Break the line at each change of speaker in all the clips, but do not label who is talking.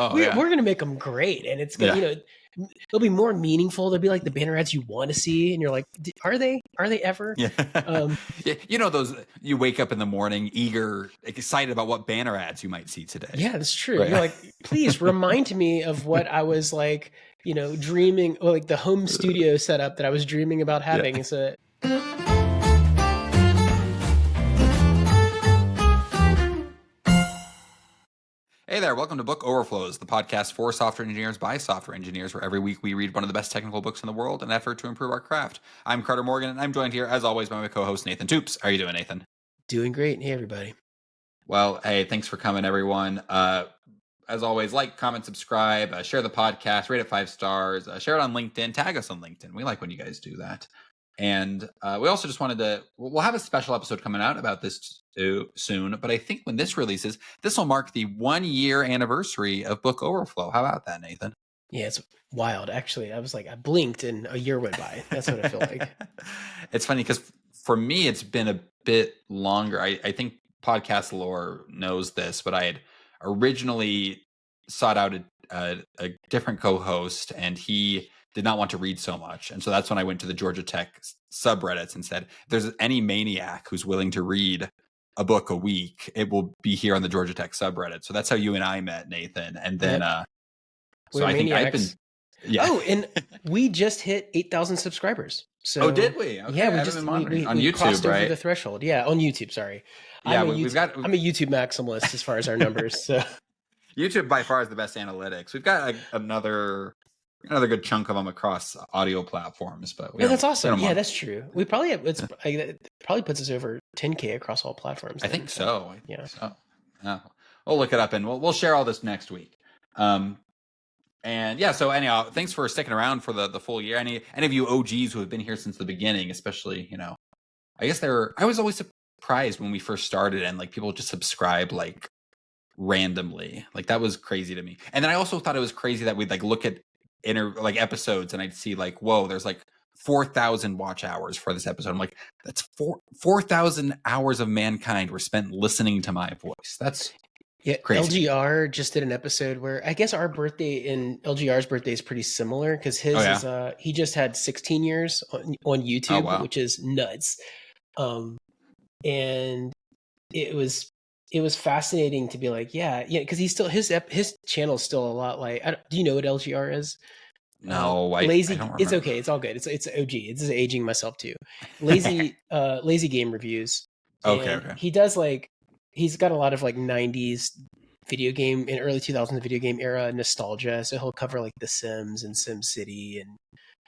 Oh,
we're
yeah.
going to make them great. And it's going to, they'll be more meaningful. They'll be like the banner ads you want to see. And you're like, are they ever?
Yeah. Those, you wake up in the morning, eager, excited about what banner ads you might see today.
Yeah, that's true.
Right.
You're like, please remind me of what I was like, dreaming, or like the home studio setup that I was dreaming about having.
Yeah.
So
Hey there, welcome to Book Overflows, the podcast for software engineers by software engineers, where every week we read one of the best technical books in the world in an effort to improve our craft. I'm Carter Morgan, and I'm joined here, as always, by my co-host, Nathan Toups. How are you doing, Nathan?
Doing great. Hey, everybody.
Well, hey, thanks for coming, everyone. As always, like, comment, subscribe, share the podcast, rate it 5 stars, share it on LinkedIn, tag us on LinkedIn. We like when you guys do that. And we also just wanted to, we'll have a special episode coming out about this soon, but I think when this releases, this will mark the 1-year anniversary of Book Overflow. How about that, Nathan?
Yeah, it's wild. Actually, I was like, I blinked and a year went by. That's what I feel like.
It's funny because for me, it's been a bit longer. I think podcast lore knows this, but I had originally sought out a different co-host, and he did not want to read so much. And so that's when I went to the Georgia Tech subreddits and said, if there's any maniac who's willing to read a book a week, it will be here on the Georgia Tech subreddit. So that's how you and I met, Nathan. And then, so I think I've been,
Oh, and we just hit 8,000 subscribers. So,
did we? Okay,
yeah, we
on YouTube,
crossed
right?
over the threshold. Yeah, on YouTube. Sorry.
Yeah,
I'm a YouTube maximalist as far as our numbers. So
YouTube by far is the best analytics. We've got another good chunk of them across audio platforms, but
that's awesome. Yeah, that's true. We probably have, it probably puts us over 10K across all platforms.
I think so.
Yeah.
So, we'll look it up and we'll share all this next week. And yeah, so anyhow, thanks for sticking around for the full year. Any of you OGs who have been here since the beginning, especially, I guess I was always surprised when we first started and like people just subscribe like randomly. Like that was crazy to me. And then I also thought it was crazy that we'd like look at episodes and I'd see like, whoa, there's like 4,000 watch hours for this episode. I'm like, that's 4,000 hours of mankind were spent listening to my voice. That's crazy.
LGR just did an episode where I guess our birthday and LGR's birthday is pretty similar because his is he just had 16 years on YouTube, which is nuts. And it was fascinating to be like, because he's still his channel is still a lot like. Do you know what LGR is?
No,
lazy.
I don't remember.
It's okay. It's all good. It's OG. It's just aging myself too. Lazy game reviews.
Okay.
He does he's got a lot of like 90s video game and early 2000s video game era nostalgia. So he'll cover like The Sims and Sim City and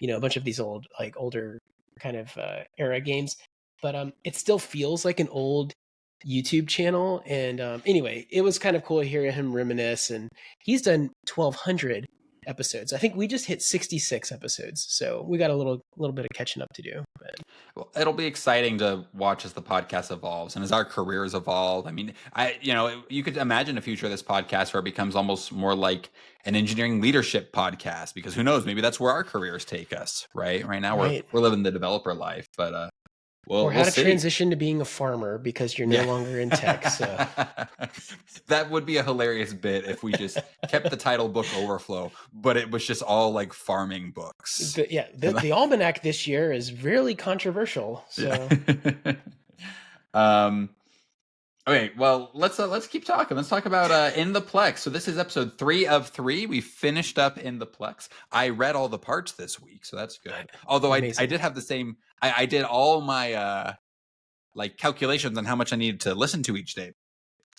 a bunch of these older kind of era games. But it still feels like an old YouTube channel. And anyway, it was kind of cool to hear him reminisce. And he's done 1,200 episodes. I think we just hit 66 episodes. So we got a little bit of catching up to do. But
well, it'll be exciting to watch as the podcast evolves and as our careers evolve. I mean, you could imagine a future of this podcast where it becomes almost more like an engineering leadership podcast, because who knows, maybe that's where our careers take us, right? Right now we're living the developer life, but
or how to transition to being a farmer because you're no longer in tech. So
that would be a hilarious bit if we just kept the title Book Overflow, but it was just all like farming books.
The almanac this year is really controversial. So
okay, well, let's keep talking. Let's talk about In the Plex. So this is episode 3 of 3. We finished up In the Plex. I read all the parts this week, so that's good. Although I did have the same. I did all my calculations on how much I needed to listen to each day.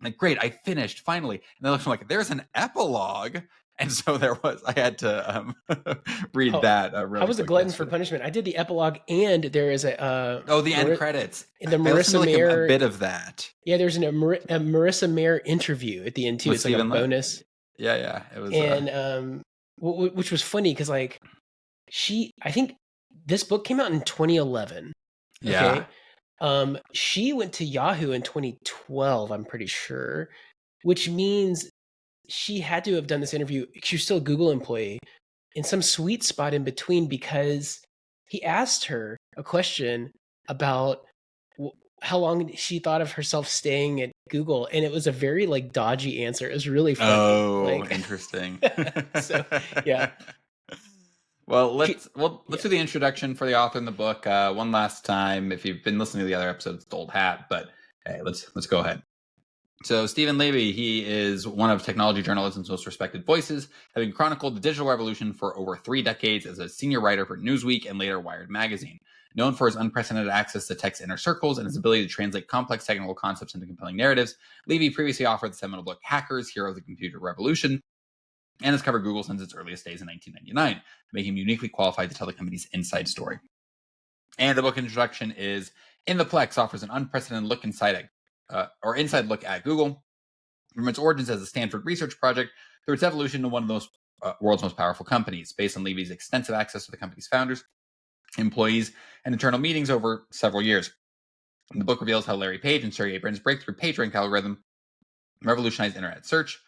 Like, great, I finished finally. And then I'm like, there's an epilogue. And so I had to read that. Really,
I was a glutton for punishment. I did the epilogue, and there is
the end credits.
The Marissa Mayer
a bit of that.
Yeah, there's a Marissa Mayer interview at the end too. It's like a bonus.
Yeah, it was.
And which was funny because I think this book came out in 2011.
Yeah.
Okay? She went to Yahoo in 2012. I'm pretty sure, which means she had to have done this interview. She was still a Google employee in some sweet spot in between, because he asked her a question about how long she thought of herself staying at Google, and it was a very like dodgy answer. It was really funny.
Oh,
Like,
interesting.
so yeah.
Well,
She,
let's
yeah.
do the introduction for the author in the book one last time. If you've been listening to the other episodes, it's old hat, but hey, let's go ahead. So Stephen Levy, he is one of technology journalism's most respected voices, having chronicled the digital revolution for over 3 decades as a senior writer for Newsweek and later Wired magazine. Known for his unprecedented access to tech's inner circles and his ability to translate complex technical concepts into compelling narratives, Levy previously authored the seminal book Hackers, Hero of the Computer Revolution, and has covered Google since its earliest days in 1999, making him uniquely qualified to tell the company's inside story. And the book introduction is In the Plex offers an unprecedented look inside look at Google, from its origins as a Stanford research project through its evolution to one of the world's most powerful companies, based on Levy's extensive access to the company's founders, employees, and internal meetings over several years. And the book reveals how Larry Page and Sergey Brin's breakthrough PageRank algorithm revolutionized internet search,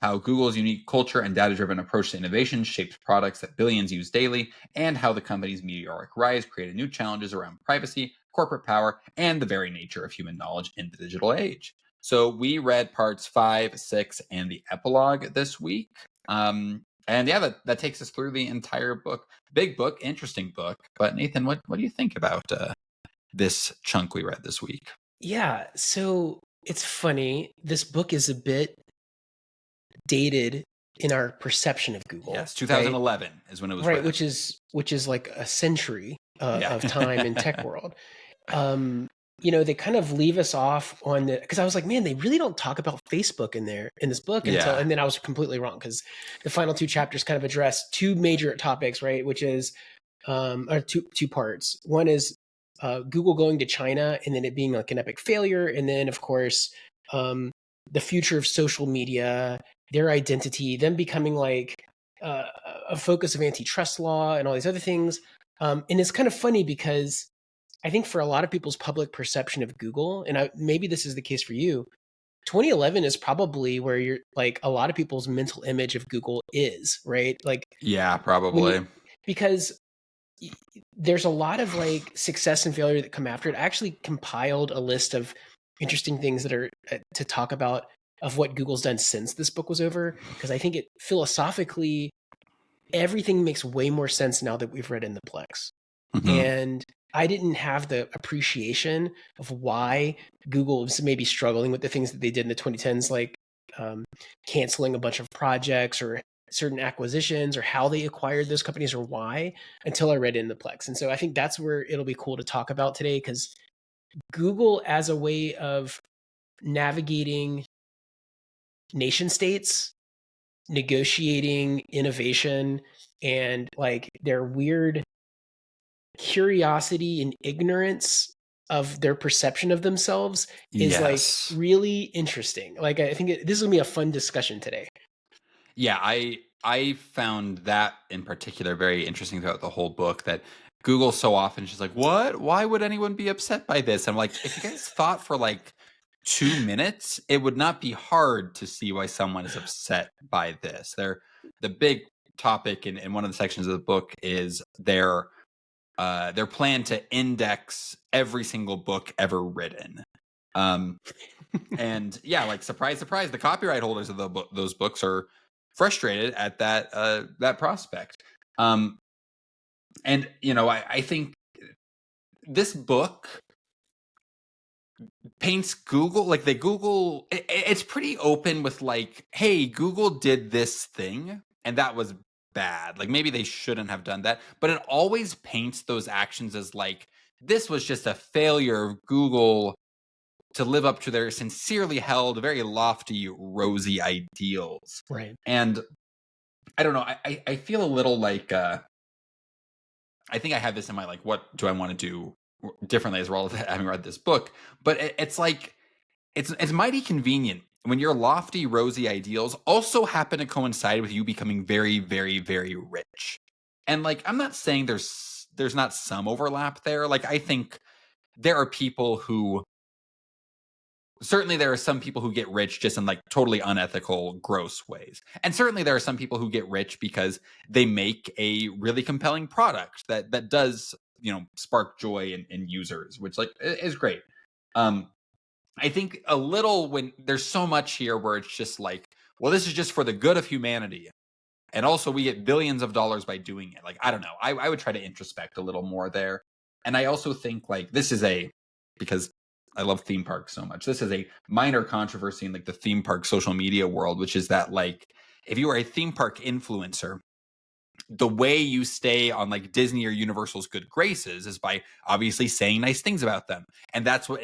how Google's unique culture and data-driven approach to innovation shaped products that billions use daily, and how the company's meteoric rise created new challenges around privacy, corporate power, and the very nature of human knowledge in the digital age. So we read parts 5, 6, and the epilogue this week. And yeah, that takes us through the entire book. Big book, interesting book. But Nathan, what do you think about this chunk we read this week?
Yeah. So it's funny. This book is a bit dated in our perception of Google.
Yes,
right?
2011 is when it was
Right,
read.
which is like a century
Yeah.
of time in tech world. They kind of leave us off on the, because I was like, man, they really don't talk about Facebook in this book until,
Yeah.
and then I was completely wrong because the final 2 chapters kind of address 2 major topics, right? Which is, or two parts. One is Google going to China and then it being like an epic failure, and then of course the future of social media, their identity, them becoming like a focus of antitrust law and all these other things. And it's kind of funny because I think for a lot of people's public perception of Google, and maybe this is the case for you, 2011 is probably where you're like a lot of people's mental image of Google is, right? Like,
Yeah, probably.
because there's a lot of like success and failure that come after it. I actually compiled a list of interesting things that are to talk about of what Google's done since this book was over, because I think it philosophically everything makes way more sense now that we've read In the Plex.
Mm-hmm.
And I didn't have the appreciation of why Google was maybe struggling with the things that they did in the 2010s, like canceling a bunch of projects or certain acquisitions, or how they acquired those companies or why, until I read In the Plex. And so I think that's where it'll be cool to talk about today, because Google as a way of navigating nation states, negotiating innovation, and like their weird curiosity and ignorance of their perception of themselves is like really interesting. Like, I think this is gonna be a fun discussion today.
Yeah, I found that in particular very interesting throughout the whole book, that Google so often is just like, what? Why would anyone be upset by this? I'm like, if you guys thought for like 2 minutes, it would not be hard to see why someone is upset by this. The big topic in one of the sections of the book is their plan to index every single book ever written. And yeah, like surprise, surprise, the copyright holders of those books are frustrated at that prospect. And I think this book paints Google like it's pretty open with like, hey, Google did this thing and that was bad. Like maybe they shouldn't have done that, but it always paints those actions as like, this was just a failure of Google to live up to their sincerely held, very lofty, rosy ideals.
Right.
And I don't know, I feel a little like, I think I have this in my, like, what do I want to do differently as well as having read this book? But it's like, it's mighty convenient when your lofty, rosy ideals also happen to coincide with you becoming very, very, very rich. And like, I'm not saying there's not some overlap there. Like, I think there are people who, certainly there are some people who get rich just in like totally unethical, gross ways. And certainly there are some people who get rich because they make a really compelling product that does, spark joy in users, which like is great. I think a little when there's so much here where it's just like, well, this is just for the good of humanity. And also we get billions of dollars by doing it. Like, I don't know. I would try to introspect a little more there. And I also think like this is because I love theme parks so much. This is a minor controversy in like the theme park social media world, which is that like, if you are a theme park influencer, the way you stay on like Disney or Universal's good graces is by obviously saying nice things about them. And that's what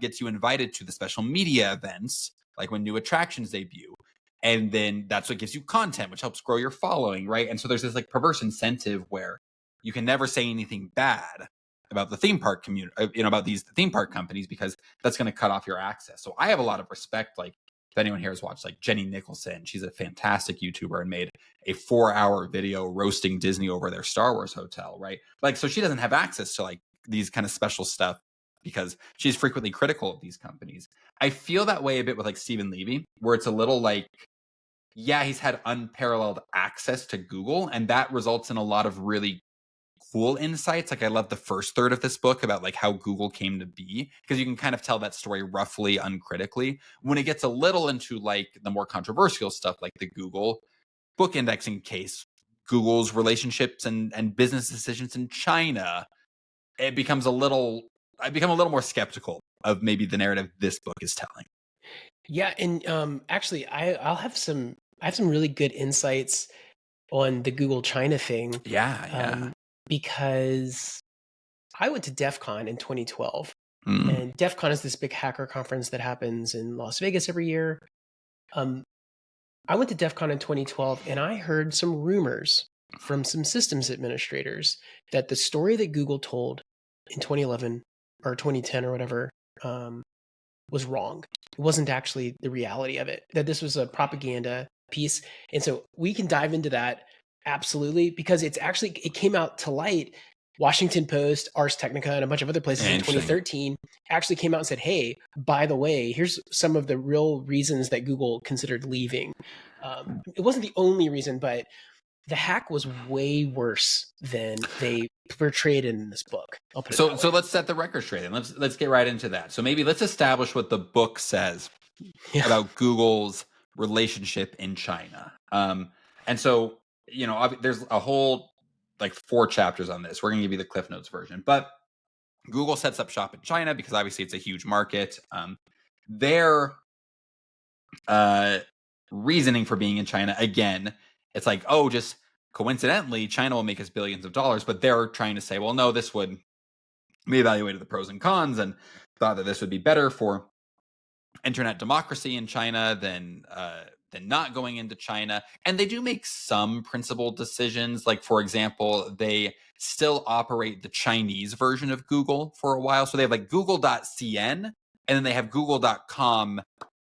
gets you invited to the special media events, like when new attractions debut. And then that's what gives you content, which helps grow your following, right? And so there's this like perverse incentive where you can never say anything bad about the theme park community, about these theme park companies, because that's going to cut off your access. So I have a lot of respect. Like, if anyone here has watched like Jenny Nicholson, she's a fantastic YouTuber and made a 4-hour video roasting Disney over their Star Wars hotel, right? Like, so she doesn't have access to like these kind of special stuff because she's frequently critical of these companies. I feel that way a bit with like Stephen Levy, where it's a little like, yeah, he's had unparalleled access to Google, and that results in a lot of really cool insights. Like, I love the first third of this book about like how Google came to be, because you can kind of tell that story roughly uncritically. When it gets a little into like the more controversial stuff, like the Google book indexing case, Google's relationships and business decisions in China, I become a little more skeptical of maybe the narrative this book is telling.
Yeah, and actually, I have some really good insights on the Google China thing.
Yeah.
Because I went to DEF CON in 2012, and DEF CON is this big hacker conference that happens in Las Vegas every year. I went to DEF CON in 2012, and I heard some rumors from some systems administrators that the story that Google told in 2011 or 2010 or whatever was wrong. It wasn't actually the reality of it, that this was a propaganda piece. And so we can dive into that. Absolutely, because it came out to light. Washington Post, Ars Technica, and a bunch of other places in 2013 actually came out and said, hey, by the way, here's some of the real reasons that Google considered leaving. It wasn't the only reason, but the hack was way worse than they portrayed in this book. I'll put it that way.
So let's set the record straight, and let's get right into that. So maybe let's establish what the book says about Google's relationship in China. And so, there's a whole like 4 chapters on this. We're going to give you the Cliff Notes version, but Google sets up shop in China because obviously it's a huge market. Their reasoning for being in China, again, it's like, oh, just coincidentally, China will make us billions of dollars, but they're trying to say, well, no, we evaluated the pros and cons and thought that this would be better for internet democracy in China than not going into China. And they do make some principled decisions. Like, for example, they still operate the Chinese version of Google for a while. So they have like google.cn, and then they have google.com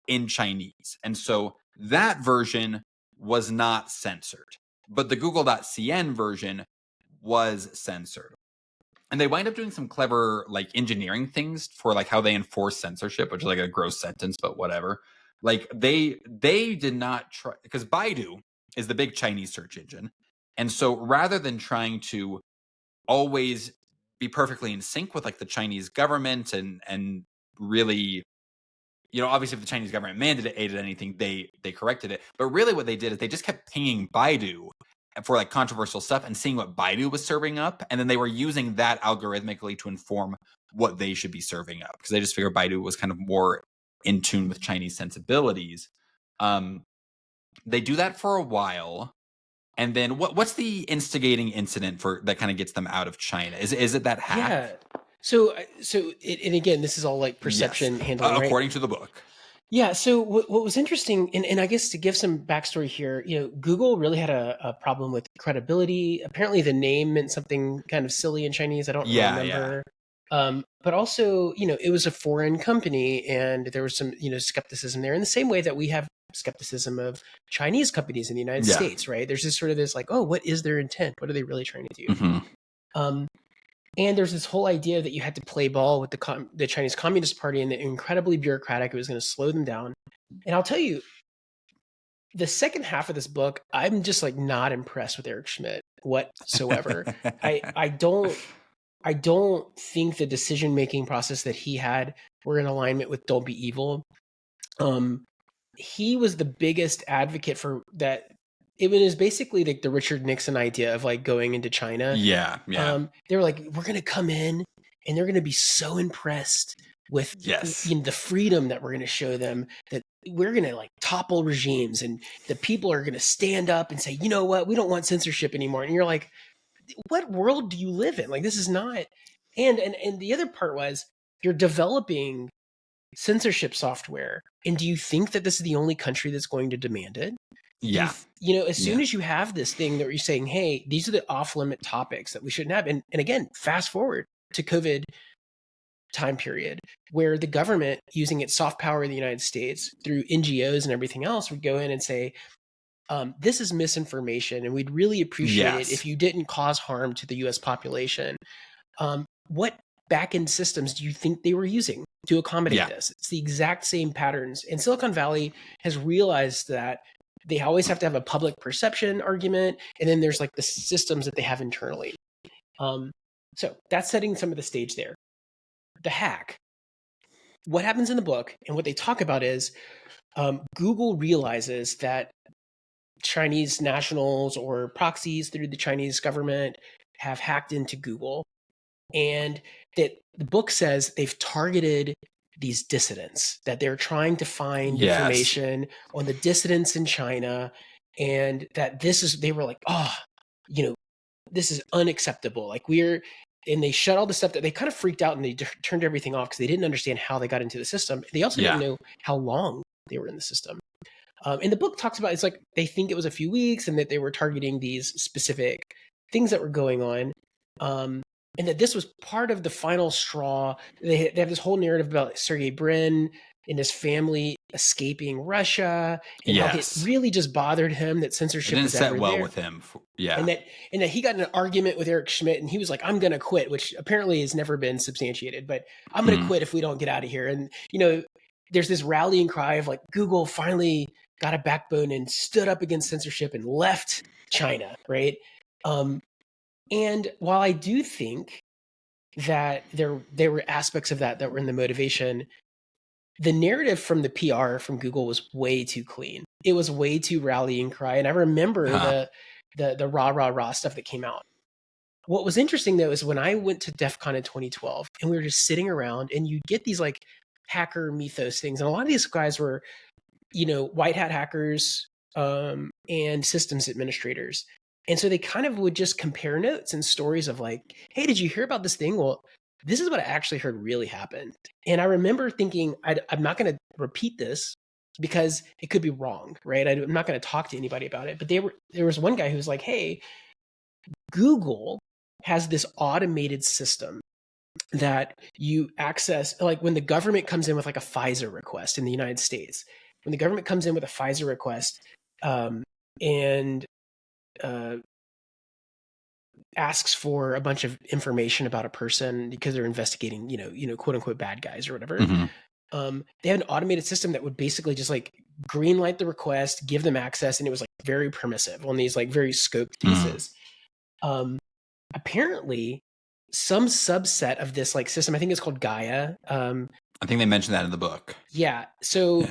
in Chinese. And so that version was not censored, but the google.cn version was censored. And they wind up doing some clever like engineering things for like how they enforce censorship, which is like a gross sentence, but whatever. Like they did not try, because Baidu is the big Chinese search engine. And so rather than trying to always be perfectly in sync with like the Chinese government and really, obviously if the Chinese government mandated anything, they corrected it. But really what they did is they just kept pinging Baidu for like controversial stuff and seeing what Baidu was serving up. And then they were using that algorithmically to inform what they should be serving up, because they just figured Baidu was kind of more in tune with Chinese sensibilities. They do that for a while. And then what's the instigating incident that kind of gets them out of China? Is it that hack?
Yeah. So and again, this is all like perception handling,
according to the book.
Yeah. So what was interesting, and I guess to give some backstory here, Google really had a problem with credibility. Apparently, the name meant something kind of silly in Chinese. I don't remember. Yeah. But also, it was a foreign company, and there was some, skepticism there. In the same way that we have skepticism of Chinese companies in the United States, right? There's this sort of this like, oh, what is their intent? What are they really trying to do? Mm-hmm. And there's this whole idea that you had to play ball with the Chinese Communist Party, and they're incredibly bureaucratic. It was going to slow them down. And I'll tell you, the second half of this book, I'm just like not impressed with Eric Schmidt whatsoever. I don't think the decision-making process that he had were in alignment with Don't Be Evil. He was the biggest advocate for that. It was basically like the Richard Nixon idea of like going into China.
Yeah.
They were like, we're going to come in and they're going to be so impressed with the freedom that we're going to show them, that we're going to like topple regimes, and the people are going to stand up and say, you know what, we don't want censorship anymore. And you're like, what world do you live in? Like, this is not. And the other part was, you're developing censorship software, and do you think that this is the only country that's going to demand it? As soon as you have this thing that you're saying, hey, these are the off limit topics that we shouldn't have. And again, fast forward to COVID time period, where the government, using its soft power in the United States through NGOs and everything else, would go in and say, this is misinformation, and we'd really appreciate it if you didn't cause harm to the US population. What back-end systems do you think they were using to accommodate this? It's the exact same patterns. And Silicon Valley has realized that they always have to have a public perception argument, and then there's like the systems that they have internally. So that's setting some of the stage there. The hack. What happens in the book, and what they talk about is, Google realizes that Chinese nationals or proxies through the Chinese government have hacked into Google, and that the book says they've targeted these dissidents, that they're trying to find information on the dissidents in China, and that they were like, this is unacceptable. Like and they shut all the stuff, that they kind of freaked out, and they turned everything off because they didn't understand how they got into the system. They also didn't know how long they were in the system. And the book talks about, it's like they think it was a few weeks, and that they were targeting these specific things that were going on. And that this was part of the final straw. They have this whole narrative about Sergey Brin and his family escaping Russia, and how it really just bothered him that censorship
didn't
was
set
ever
well
there.
with him.
And that he got in an argument with Eric Schmidt, and he was like, I'm going to quit, which apparently has never been substantiated, but I'm going to quit if we don't get out of here. And, there's this rallying cry of like, Google finally got a backbone and stood up against censorship and left China, right? And while I do think that there were aspects of that were in the motivation, the narrative from the PR from Google was way too clean. It was way too rallying cry. And I remember the rah stuff that came out. What was interesting though is when I went to DEF CON in 2012, and we were just sitting around, and you get these like hacker mythos things, and a lot of these guys were, white hat hackers and systems administrators. And so they kind of would just compare notes and stories of like, hey, did you hear about this thing? Well, this is what I actually heard really happened. And I remember thinking, I'm not going to repeat this because it could be wrong, right? I'm not going to talk to anybody about it. But there was one guy who was like, hey, Google has this automated system that you access, like when the government comes in with like a FISA request in the United States, when the government comes in with a FISA request and asks for a bunch of information about a person because they're investigating, quote unquote bad guys or whatever. They have an automated system that would basically just like green light the request, give them access, and it was like very permissive on these like very scoped cases. Apparently, some subset of this like system, I think it's called Gaia.
I think they mentioned that in the book.
Yeah. So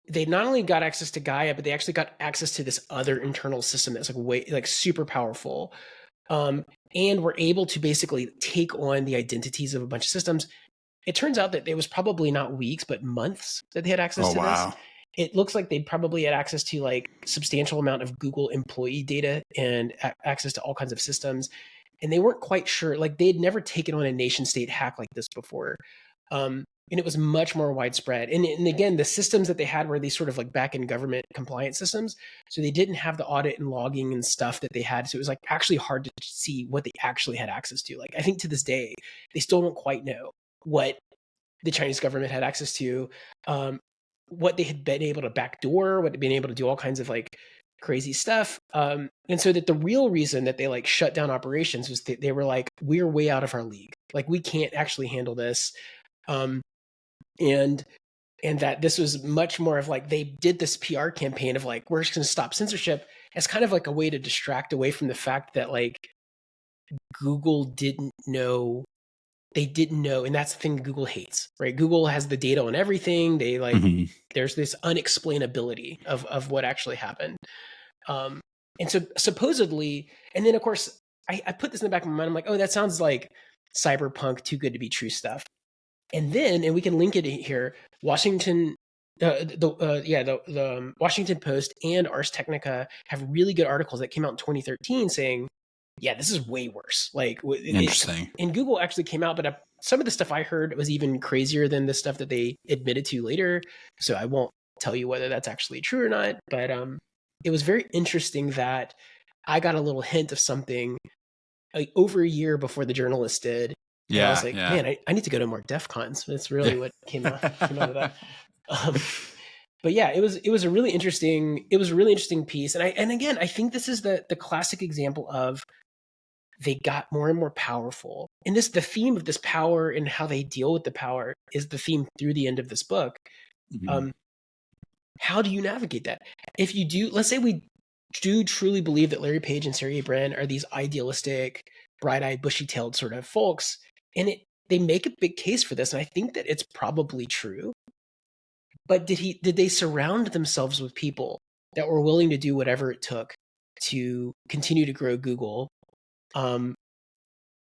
they not only got access to Gaia, but they actually got access to this other internal system that's like super powerful. And were able to basically take on the identities of a bunch of systems. It turns out that it was probably not weeks, but months that they had access to this. It looks like they probably had access to like substantial amount of Google employee data and access to all kinds of systems. And they weren't quite sure, like they'd never taken on a nation state hack like this before. And it was much more widespread. And again, the systems that they had were these sort of like back-end government compliance systems. So they didn't have the audit and logging and stuff that they had. So it was like actually hard to see what they actually had access to. Like I think to this day, they still don't quite know what the Chinese government had access to, what they had been able to backdoor, what they'd been able to do all kinds of like crazy stuff. And so that the real reason that they like shut down operations was they were like, we're way out of our league. Like we can't actually handle this. And that this was much more of like, they did this PR campaign of like, we're just going to stop censorship as kind of like a way to distract away from the fact that like Google didn't know they didn't know, and that's the thing Google hates, right? Google has the data on everything. They like there's this unexplainability of what actually happened. And so supposedly, and then of course I put this in the back of my mind. I'm like, oh, that sounds like cyberpunk, too good to be true stuff. And then, and we can link it here, Washington, the Washington Post and Ars Technica have really good articles that came out in 2013 saying, yeah, this is way worse. Like,
Interesting.
And Google actually came out, but some of the stuff I heard was even crazier than the stuff that they admitted to later. So I won't tell you whether that's actually true or not. But it was very interesting that I got a little hint of something like over a year before the journalist did. And I was like, man, I need to go to more DEF CONs. That's really what came out of that. But yeah, it was a really interesting piece. And again, I think this is the classic example of they got more and more powerful. And the theme of this power and how they deal with the power is the theme through the end of this book. How do you navigate that? If you do, let's say we do truly believe that Larry Page and Sergey Brin are these idealistic, bright-eyed, bushy-tailed sort of folks, and they make a big case for this, and I think that it's probably true. But did they surround themselves with people that were willing to do whatever it took to continue to grow Google?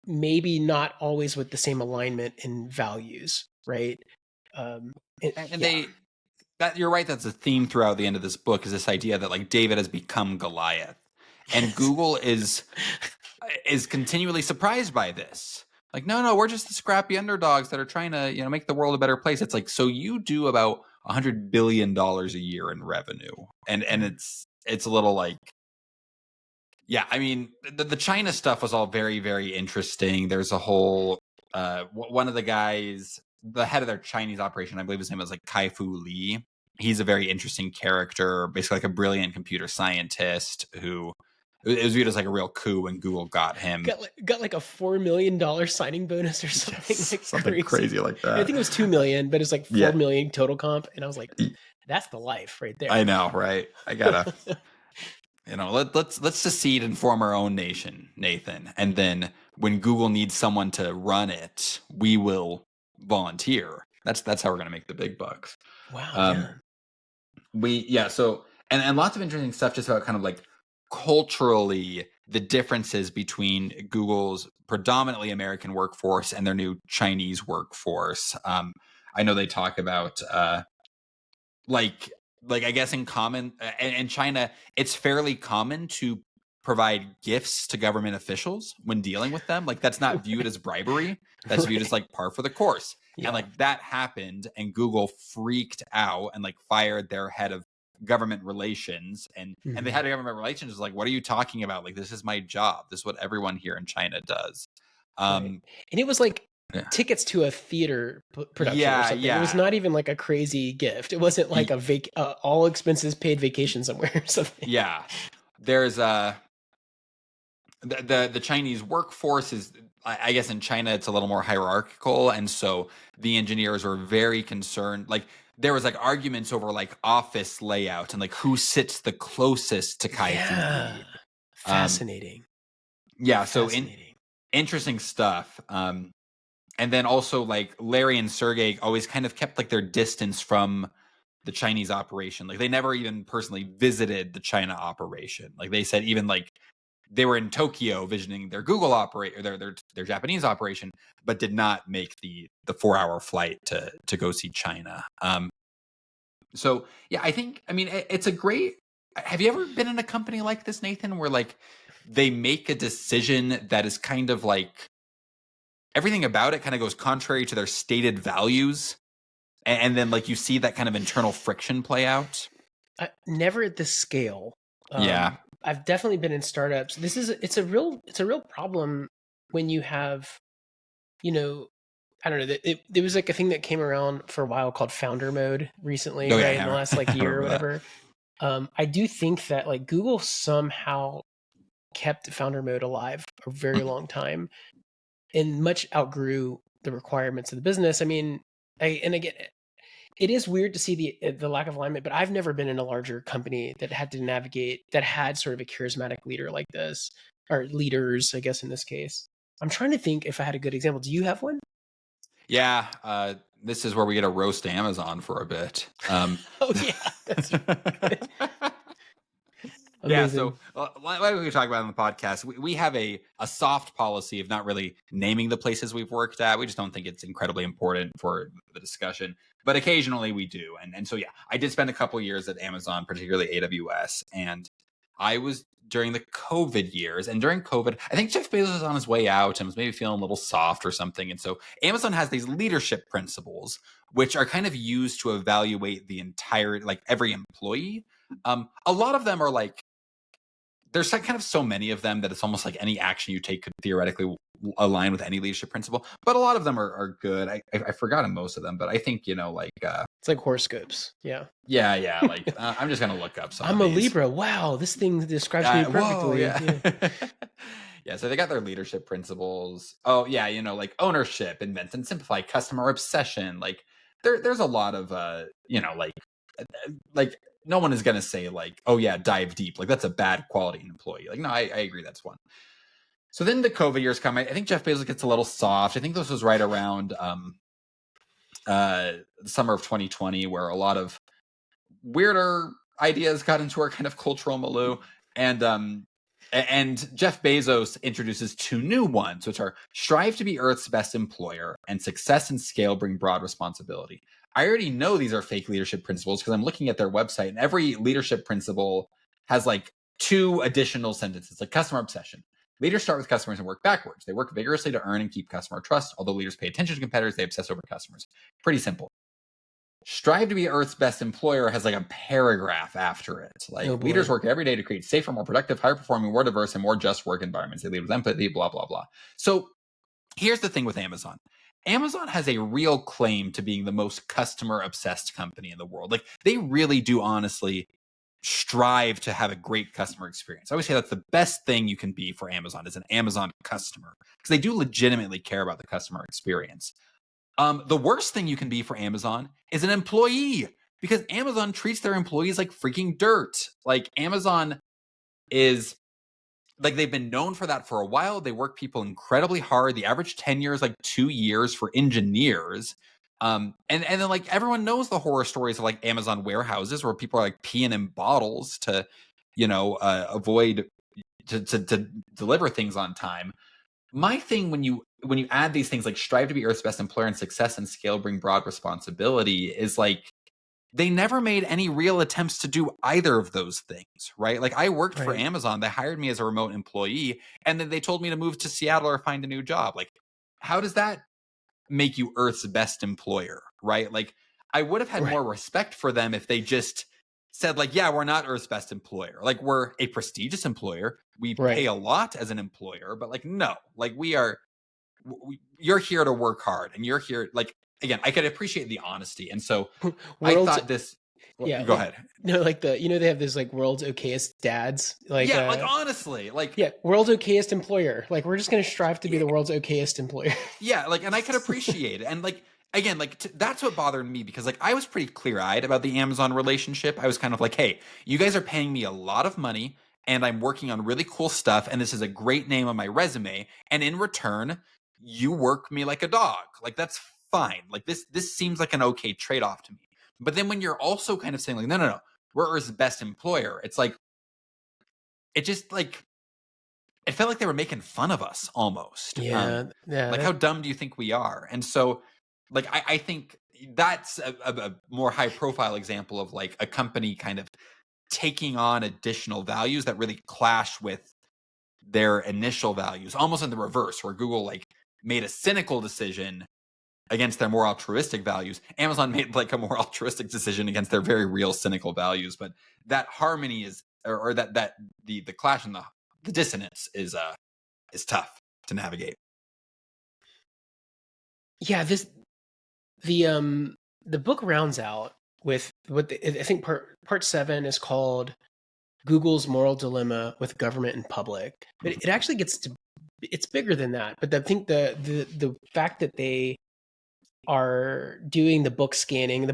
Maybe not always with the same alignment in values, right?
You're right. That's a theme throughout the end of this book, is this idea that like David has become Goliath, and Google is continually surprised by this. Like, no, we're just the scrappy underdogs that are trying to, make the world a better place. It's like, so you do about $100 billion a year in revenue, and it's a little like, yeah. I mean, the China stuff was all very, very interesting. There's a whole one of the guys, the head of their Chinese operation, I believe his name was like Kai-Fu Lee. He's a very interesting character, basically like a brilliant computer scientist who it was viewed as like a real coup when Google got him.
Got like a $4 million signing bonus or something,
yes,
like
something crazy like that.
I think it was $2 million, but it's like $4 million total comp, and I was like, that's the life right there.
I know, right? I gotta, let's secede and form our own nation, Nathan, and then when Google needs someone to run it, we will volunteer. That's how we're gonna make the big bucks.
Wow.
So and lots of interesting stuff just about kind of like culturally the differences between Google's predominantly American workforce and their new Chinese workforce. I know they talk about like I guess in common in China, it's fairly common to provide gifts to government officials when dealing with them. Like, that's not viewed as bribery. That's viewed as like par for the course. Yeah. And like that happened, and Google freaked out and like fired their head of government relations, and the head of government relations was like, what are you talking about? Like, this is my job. This is what everyone here in China does.
Right. And it was like tickets to a theater production or something. It was not even like a crazy gift. It wasn't like all expenses paid vacation somewhere or something.
Yeah. There's the Chinese workforce is, I guess in China it's a little more hierarchical, and so the engineers were very concerned. Like, there was like arguments over like office layout and like who sits the closest to Kai-Fu Lee.
Fascinating.
So interesting stuff. And then also like Larry and Sergey always kind of kept like their distance from the Chinese operation. Like, they never even personally visited the China operation. Like, they said even like they were in Tokyo visiting their Google their Japanese operation, but did not make the 4-hour flight to go see China. So yeah, I mean, it's a great. Have you ever been in a company like this, Nathan, where like they make a decision that is kind of like everything about it kind of goes contrary to their stated values, and then like you see that kind of internal friction play out?
Never at this scale. I've definitely been in startups. It's a real problem when you have, I don't know. There was like a thing that came around for a while called founder mode recently, in the last like year or whatever. I do think that like Google somehow kept founder mode alive a very long time, and much outgrew the requirements of the business. I mean, I get it. It is weird to see the lack of alignment, but I've never been in a larger company that had to navigate, that had sort of a charismatic leader like this, or leaders, I guess, in this case. I'm trying to think if I had a good example. Do you have one?
Yeah, this is where we get to roast Amazon for a bit.
Oh yeah, that's good.
Yeah,
Amazing.
so like we talk about on the podcast, we have a soft policy of not really naming the places we've worked at. We just don't think it's incredibly important for the discussion. But occasionally we do. And so, yeah, I did spend a couple years at Amazon, particularly AWS. And I was during the COVID years. And during COVID, I think Jeff Bezos was on his way out and was maybe feeling a little soft or something. And so Amazon has these leadership principles, which are kind of used to evaluate the entire, like every employee. A lot of them are like, there's kind of so many of them that it's almost like any action you take could theoretically align with any leadership principle. But a lot of them are good. I forgotten most of them, but I think,
It's like horoscopes. Yeah.
yeah. Like I'm just going to look up some
I'm
of
a
these.
Libra. Wow, this thing describes me perfectly.
Whoa, yeah. Yeah, so they got their leadership principles. Oh, yeah, like ownership, invent and simplify, customer obsession. Like there's a lot of like no one is going to say like, oh yeah, dive deep. Like that's a bad quality employee. Like, no, I agree. That's one. So then the COVID years come. I think Jeff Bezos gets a little soft. I think this was right around the summer of 2020, where a lot of weirder ideas got into our kind of cultural milieu. And Jeff Bezos introduces two new ones, which are strive to be Earth's best employer and success and scale bring broad responsibility. I already know these are fake leadership principles because I'm looking at their website, and every leadership principle has like two additional sentences, like customer obsession. Leaders start with customers and work backwards. They work vigorously to earn and keep customer trust. Although leaders pay attention to competitors, they obsess over customers. Pretty simple. Strive to be Earth's best employer has like a paragraph after it. Like leaders work every day to create safer, more productive, higher performing, more diverse, and more just work environments. They lead with empathy, blah, blah, blah. So here's the thing with Amazon. Amazon has a real claim to being the most customer obsessed company in the world. Like they really do honestly strive to have a great customer experience. I always say that's the best thing you can be for Amazon is an Amazon customer because they do legitimately care about the customer experience. The worst thing you can be for Amazon is an employee because Amazon treats their employees like freaking dirt. Like Amazon is like they've been known for that for a while. They work people incredibly hard. The average tenure is like 2 years for engineers. And then like everyone knows the horror stories of like Amazon warehouses where people are like peeing in bottles to, avoid to deliver things on time. My thing when you add these things like strive to be Earth's best employer and success and scale bring broad responsibility is like they never made any real attempts to do either of those things, right? Like I worked for Amazon. They hired me as a remote employee and then they told me to move to Seattle or find a new job. Like how does that make you Earth's best employer, right? Like I would have had more respect for them if they just said like, yeah, we're not Earth's best employer. Like we're a prestigious employer. We pay a lot as an employer, but like, no, like you're here to work hard and you're here. Like, again, I could appreciate the honesty. And so I thought this,
yeah,
go ahead.
No, like they have this like world's okayest dads. Like,
yeah, like honestly, like,
yeah, world's okayest employer. Like we're just going to strive to be the world's okayest employer.
Yeah. Like, and I could appreciate it. And like, again, like that's what bothered me because like I was pretty clear-eyed about the Amazon relationship. I was kind of like, hey, you guys are paying me a lot of money and I'm working on really cool stuff and this is a great name on my resume. And in return, you work me like a dog. Like that's fine. Like this seems like an okay trade-off to me. But then when you're also kind of saying like, no, we're Earth's best employer. It's like, it just like, it felt like they were making fun of us almost.
Yeah.
Like how dumb do you think we are? And so like, I think that's a more high profile example of like a company kind of taking on additional values that really clash with their initial values, almost in the reverse, where Google like made a cynical decision against their more altruistic values. Amazon made like a more altruistic decision against their very real cynical values. But that harmony is, or that the clash and the dissonance is tough to navigate.
Yeah, the book rounds out with what I think part 7 is called Google's Moral Dilemma with Government and Public. But it actually it's bigger than that. But I think the fact that they are doing the book scanning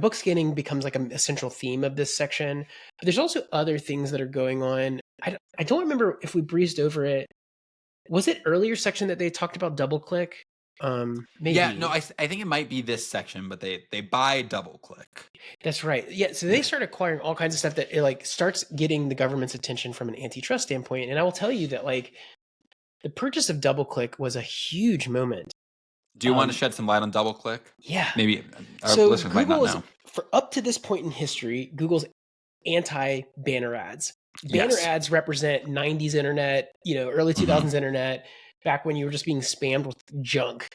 becomes like a central theme of this section. But there's also other things that are going on. I don't remember if we breezed over it. Was it earlier section that they talked about DoubleClick? Maybe.
Yeah, no, I think it might be this section, but they buy DoubleClick.
That's right. Yeah, so they start acquiring all kinds of stuff that it like starts getting the government's attention from an antitrust standpoint. And I will tell you that like the purchase of DoubleClick was a huge moment.
Do you want to shed some light on DoubleClick?
Yeah.
Maybe our
So
listeners might not know.
For up to this point in history, Google's anti-banner ads. Banner
Yes.
ads represent 90s internet, early 2000s internet, back when you were just being spammed with junk.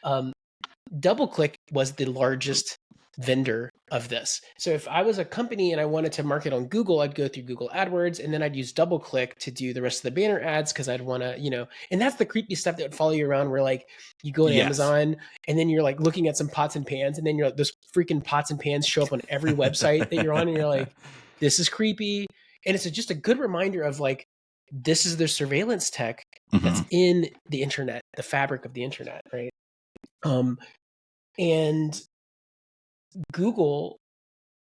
DoubleClick was the largest vendor of this. So if I was a company and I wanted to market on Google, I'd go through Google AdWords and then I'd use DoubleClick to do the rest of the banner ads because I'd want to, and that's the creepy stuff that would follow you around where like you go to Amazon and then you're like looking at some pots and pans and then you're like, those freaking pots and pans show up on every website that you're on and you're like, this is creepy. And it's just a good reminder of like, this is the surveillance tech that's in the internet, the fabric of the internet, right? And Google,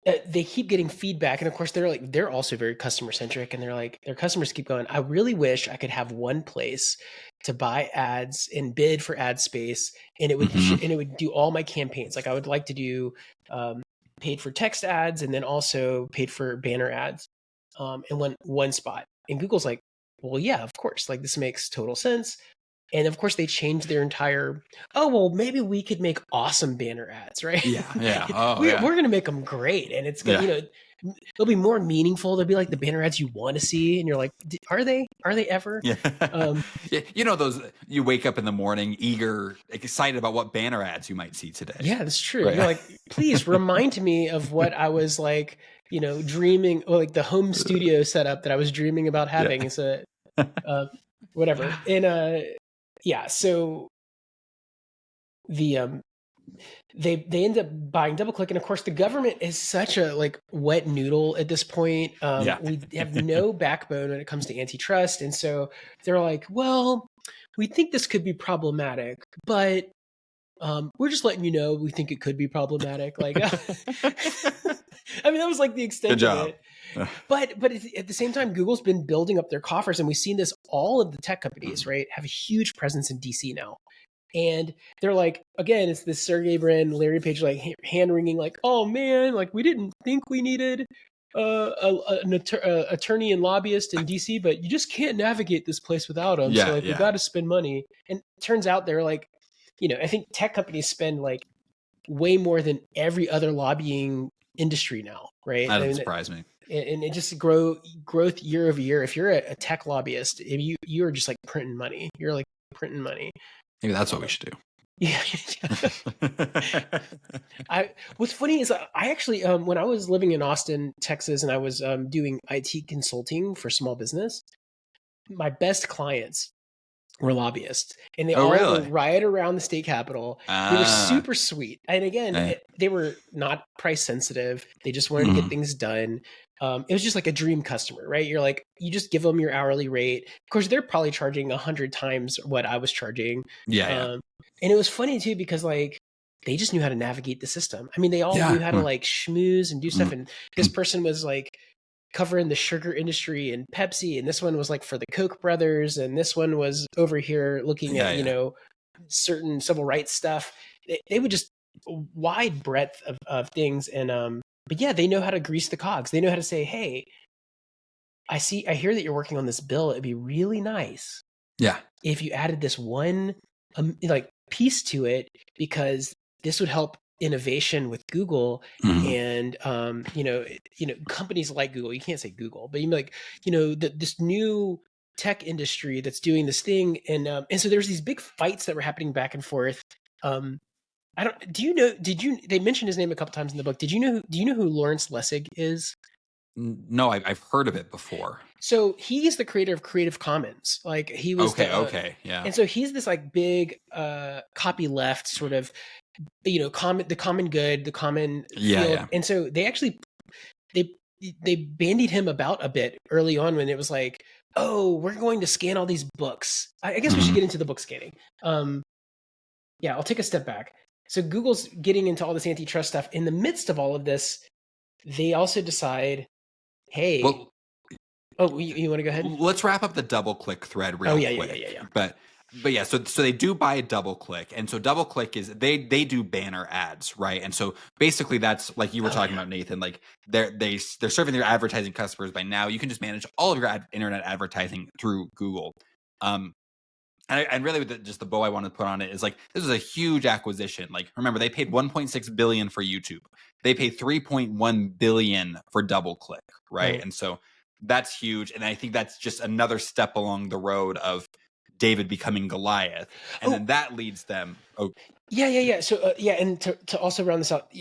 they keep getting feedback. And of course, they're also very customer centric. And they're like, their customers keep going, I really wish I could have one place to buy ads and bid for ad space. And it would, and it would do all my campaigns. Like I would like to do paid for text ads and then also paid for banner ads in one spot. And Google's like, well, yeah, of course. Like this makes total sense. And of course, they changed their entire. Oh well, maybe we could make awesome banner ads, right?
Yeah.
We're going to make them great, and it's gonna, they'll be more meaningful. They'll be like the banner ads you want to see, and you're like, are they? Are they ever?
Yeah. Those you wake up in the morning, eager, excited about what banner ads you might see today.
Yeah, that's true. Right. You're like, please remind me of what I was like, dreaming, or like the home studio setup that I was dreaming about having. Yeah. So, whatever. And so the they end up buying DoubleClick, and of course the government is such a like wet noodle at this point. We have no backbone when it comes to antitrust, and so they're like, well, we think this could be problematic, but we're just letting you know we think it could be problematic. Like, I mean, that was like the extent of it. But at the same time, Google's been building up their coffers, and we've seen this. All of the tech companies, right, have a huge presence in DC now, and they're like, again, it's this Sergey Brin, Larry Page, like hand wringing, like, oh man, like we didn't think we needed an attorney and lobbyist in DC, but you just can't navigate this place without them. So like, we got to spend money. And it turns out they're like, I think tech companies spend like way more than every other lobbying industry now, right?
That doesn't surprise me.
And it just growth year over year. If you're a tech lobbyist, you're just like printing money. You're like printing money.
Maybe that's what we should do.
Yeah. What's funny is I actually, when I was living in Austin, Texas, and I was doing IT consulting for small business, my best clients were lobbyists, and they all were right around the state capitol. They were super sweet, and again, they were not price sensitive. They just wanted to get things done. It was just like a dream customer, right? You're like, you just give them your hourly rate. Of course, they're probably charging 100 times what I was charging. And it was funny too, because like, they just knew how to navigate the system. I mean, they all knew how to like schmooze and do stuff. And this person was like covering the sugar industry and Pepsi. And this one was like for the Koch brothers. And this one was over here looking at, certain civil rights stuff. They would just wide breadth of things. And, but yeah, they know how to grease the cogs. They know how to say, hey, I hear that you're working on this bill. It'd be really nice.
Yeah.
If you added this one like piece to it, because this would help innovation with Google and, companies like Google. You can't say Google, but you like, this new tech industry that's doing this thing. And so there's these big fights that were happening back and forth. They mentioned his name a couple times in the book. Do you know who Lawrence Lessig is?
No, I've heard of it before.
So he's the creator of Creative Commons. Like he was
yeah.
And so he's this like big copy left sort of, the common good, the common field.
Yeah.
And so they actually they bandied him about a bit early on when it was like, oh, we're going to scan all these books. I guess we should get into the book scanning. I'll take a step back. So Google's getting into all this antitrust stuff. In the midst of all of this, they also decide, hey, you want to go ahead?
Let's wrap up the DoubleClick thread real quick.
Yeah.
But But yeah, so they do buy DoubleClick, and so DoubleClick is they do banner ads, right? And so basically that's like you were talking about, Nathan. Like they're serving their advertising customers by now. You can just manage all of your internet advertising through Google. And really, just the bow I want to put on it is like this is a huge acquisition. Like remember, they paid 1.6 billion for YouTube. They paid 3.1 billion for DoubleClick, right? And so that's huge. And I think that's just another step along the road of David becoming Goliath, and then that leads them. Oh,
yeah. So and to also round this out,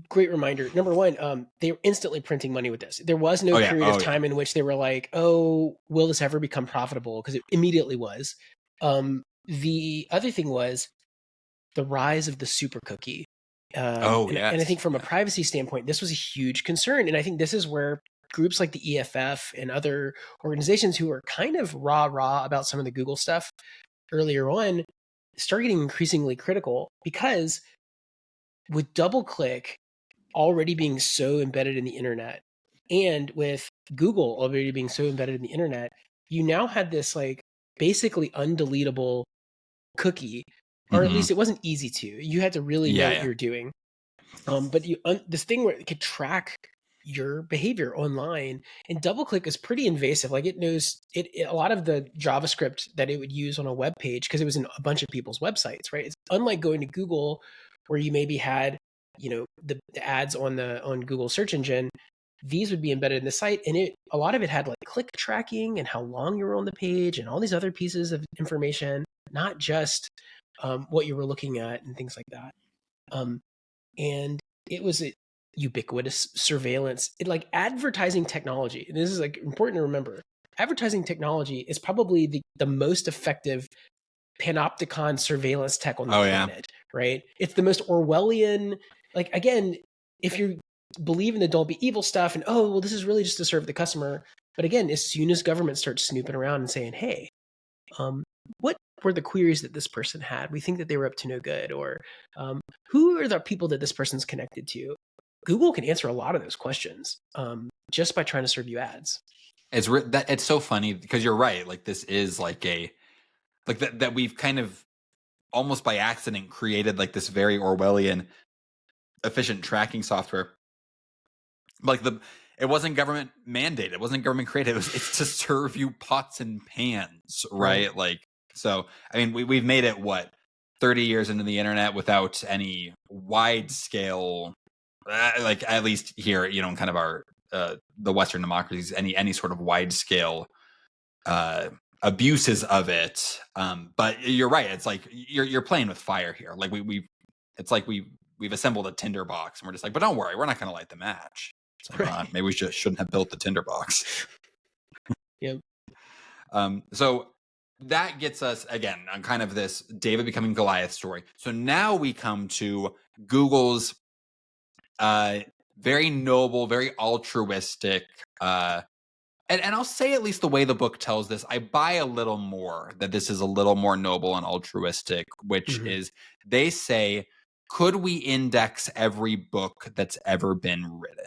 great reminder. Number one, they were instantly printing money with this. There was no period of time in which they were like, "Oh, will this ever become profitable?" Because it immediately was. The other thing was the rise of the super cookie. And I think from a privacy standpoint, this was a huge concern. And I think this is where groups like the EFF and other organizations who are kind of rah about some of the Google stuff earlier on start getting increasingly critical, because with DoubleClick already being so embedded in the internet, and with Google already being so embedded in the internet, you now had this like basically undeletable cookie, or at least it wasn't easy to. You had to really know what you're doing. But this thing where it could track your behavior online, and DoubleClick is pretty invasive. Like it knows a lot of the JavaScript that it would use on a web page, because it was in a bunch of people's websites, right? It's unlike going to Google, where you maybe had, the ads on Google search engine. These would be embedded in the site, and a lot of it had like click tracking and how long you were on the page and all these other pieces of information, not just what you were looking at and things like that. And it was a ubiquitous surveillance. Like advertising technology, and this is like important to remember, advertising technology is probably the most effective panopticon surveillance tech on the planet, right? It's the most Orwellian, like, again, if you believe in the don't be evil stuff and, oh, well, this is really just to serve the customer. But again, as soon as government starts snooping around and saying, hey, what were the queries that this person had? We think that they were up to no good. Or who are the people that this person's connected to? Google can answer a lot of those questions just by trying to serve you ads.
It's so funny because you're right. Like this is like that we've kind of almost by accident created like this very Orwellian efficient tracking software. Like it wasn't government mandated. It wasn't government created. It's to serve you pots and pans, right? Like, so, I mean, we've made it 30 years into the internet without any wide scale, like at least here, in kind of our, the Western democracies, any sort of wide scale, abuses of it. But you're right. It's like, you're playing with fire here. Like it's like we've assembled a tinderbox and we're just like, but don't worry, we're not going to light the match. It's like, maybe we just shouldn't have built the tinderbox.
Yep.
So that gets us again on kind of this David becoming Goliath story. So now we come to Google's very noble, very altruistic, and I'll say at least the way the book tells this, I buy a little more that this is a little more noble and altruistic, which is they say, could we index every book that's ever been written?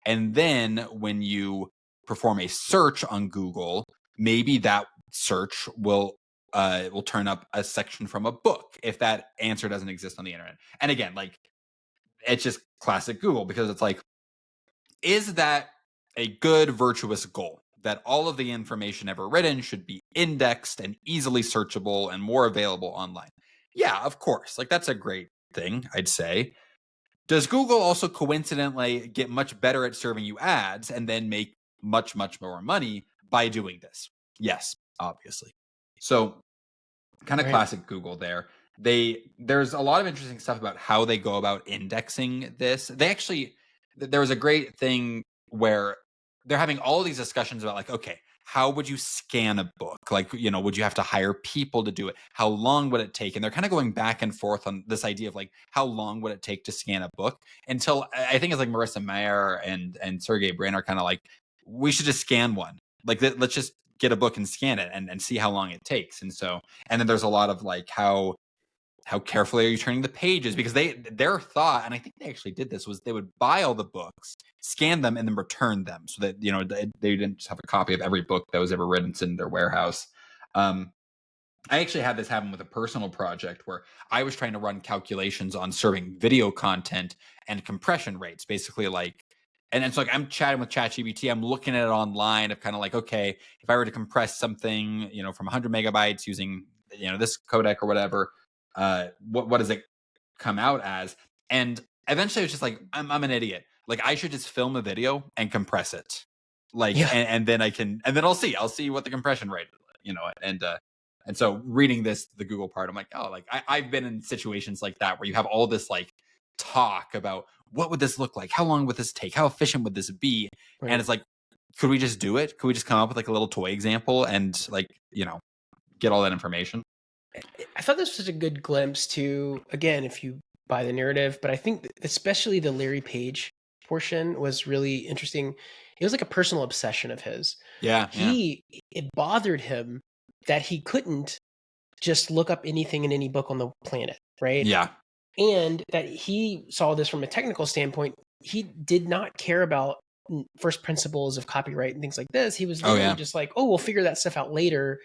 And then when you perform a search on Google, maybe that search will turn up a section from a book if that answer doesn't exist on the internet. And again, like, it's just classic Google, because it's like, is that a good virtuous goal that all of the information ever written should be indexed and easily searchable and more available online? Yeah, of course. Like, that's a great thing, I'd say. Does Google also coincidentally get much better at serving you ads and then make much, much more money by doing this? Yes, obviously. So kind of classic Google there. There's a lot of interesting stuff about how they go about indexing this. There was a great thing where they're having all these discussions about like, okay, how would you scan a book? Like, would you have to hire people to do it? How long would it take? And they're kind of going back and forth on this idea of like, how long would it take to scan a book? Until I think it's like Marissa Mayer and Sergey Brin are kind of like, we should just scan one. Like, let's just get a book and scan it and see how long it takes. And then there's a lot of like, how carefully are you turning the pages? Because their thought, and I think they actually did this, was they would buy all the books, scan them, and then return them so that, they didn't just have a copy of every book that was ever written in their warehouse. I actually had this happen with a personal project where I was trying to run calculations on serving video content and compression rates, basically like, and it's like I'm chatting with ChatGPT, I'm looking at it online of kind of like, okay, if I were to compress something, from 100 megabytes using, this codec or whatever, what does it come out as? And eventually, I was just like, I'm an idiot. Like, I should just film a video and compress it, like,
Yeah.
and then and then I'll see what the compression rate, and so reading the Google part, I'm like, oh, like I've been in situations like that where you have all this like talk about what would this look like, how long would this take, how efficient would this be,
Right.
and it's like, could we just do it? Could we just come up with like a little toy example and like get all that information?
I thought this was a good glimpse to, again, if you buy the narrative, but I think especially the Larry Page portion was really interesting. It was like a personal obsession of his.
Yeah,
It bothered him that he couldn't just look up anything in any book on the planet, right?
yeah,
And that he saw this from a technical standpoint. He did not care about first principles of copyright and things like this. He was literally just like, oh, we'll figure that stuff out later.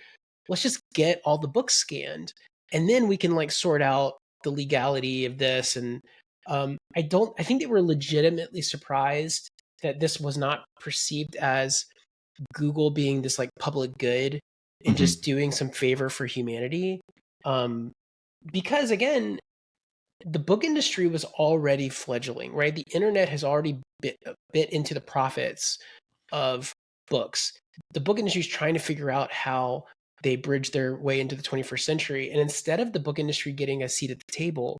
Let's just get all the books scanned, and then we can like sort out the legality of this. And I think they were legitimately surprised that this was not perceived as Google being this like public good and just doing some favor for humanity. Because again, the book industry was already fledgling, right? The internet has already bit into the profits of books. The book industry is trying to figure out how they bridge their way into the 21st century. And instead of the book industry getting a seat at the table,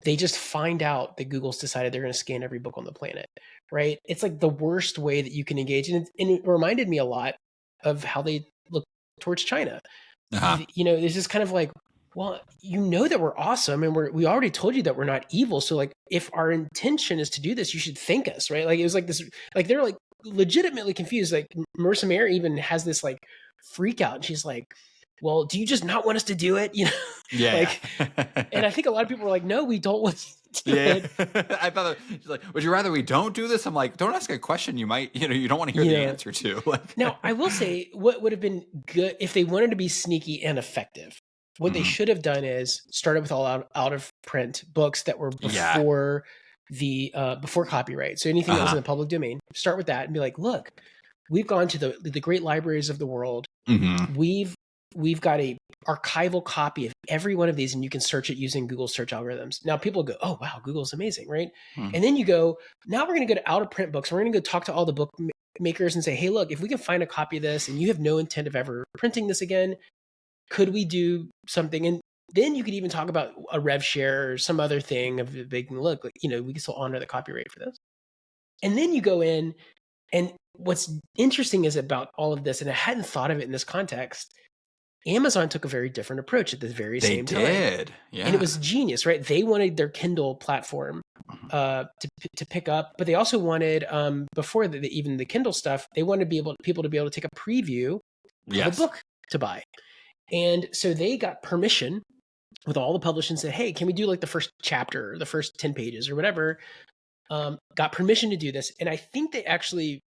they just find out that Google's decided they're going to scan every book on the planet, right? It's like the worst way that you can engage. And it reminded me a lot of how they look towards China. It's just kind of like, well, that we're awesome and we already told you that we're not evil. So like, if our intention is to do this, you should thank us, right? Like it was like this, like they're like legitimately confused. Like Marissa Mayer even has this like freak out and she's like, well, do you just not want us to do it?
Yeah.
And I think a lot of people were like, no, we don't want to do it.
I thought she's like, would you rather we don't do this? I'm like, don't ask a question you might, you don't want to hear the answer to. Like,
now, I will say what would have been good if they wanted to be sneaky and effective. What they should have done is started with all out of print books that were before before copyright. So anything that was in the public domain, start with that and be like, look, we've gone to the great libraries of the world. We've got a archival copy of every one of these, and you can search it using Google search algorithms. Now people go, oh wow, Google's amazing, right? And then you go, now we're going to go to out of print books. We're going to go talk to all the book makers and say, hey, look, if we can find a copy of this and you have no intent of ever printing this again, could we do something? And then you could even talk about a rev share or some other thing of making look like, we can still honor the copyright for this. And then you go in, and what's interesting is about all of this, and I hadn't thought of it in this context, Amazon took a very different approach at the very same time.
They did, yeah.
And it was genius, right? They wanted their Kindle platform to pick up, but they also wanted, before even the Kindle stuff, they wanted people to be able to take a preview of a book to buy. And so they got permission with all the publishers and said, hey, can we do like the first chapter, or the first 10 pages or whatever? Got permission to do this. And I think they actually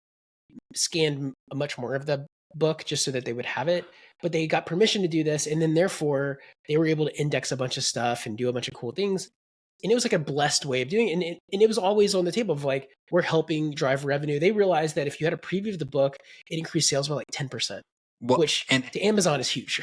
scanned much more of the book just so that they would have it. But they got permission to do this. And then therefore they were able to index a bunch of stuff and do a bunch of cool things. And it was like a blessed way of doing it. And it was always on the table of like, we're helping drive revenue. They realized that if you had a preview of the book, it increased sales by like 10%. Which to Amazon is huge.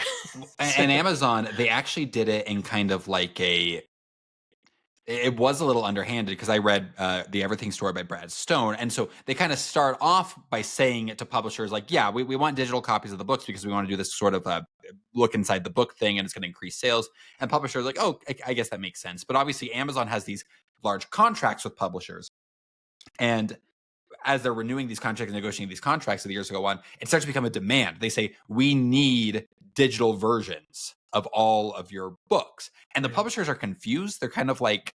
And Amazon, they actually did it in kind of like it was a little underhanded, because I read the Everything Story by Brad Stone. And so they kind of start off by saying it to publishers like, yeah, we want digital copies of the books because we want to do this sort of look inside the book thing, and it's going to increase sales. And publishers are like, oh, I guess that makes sense. But obviously Amazon has these large contracts with publishers. And as they're renewing these contracts and negotiating these contracts as the years go on, it starts to become a demand. They say, we need digital versions of all of your books. And the publishers are confused. They're kind of like,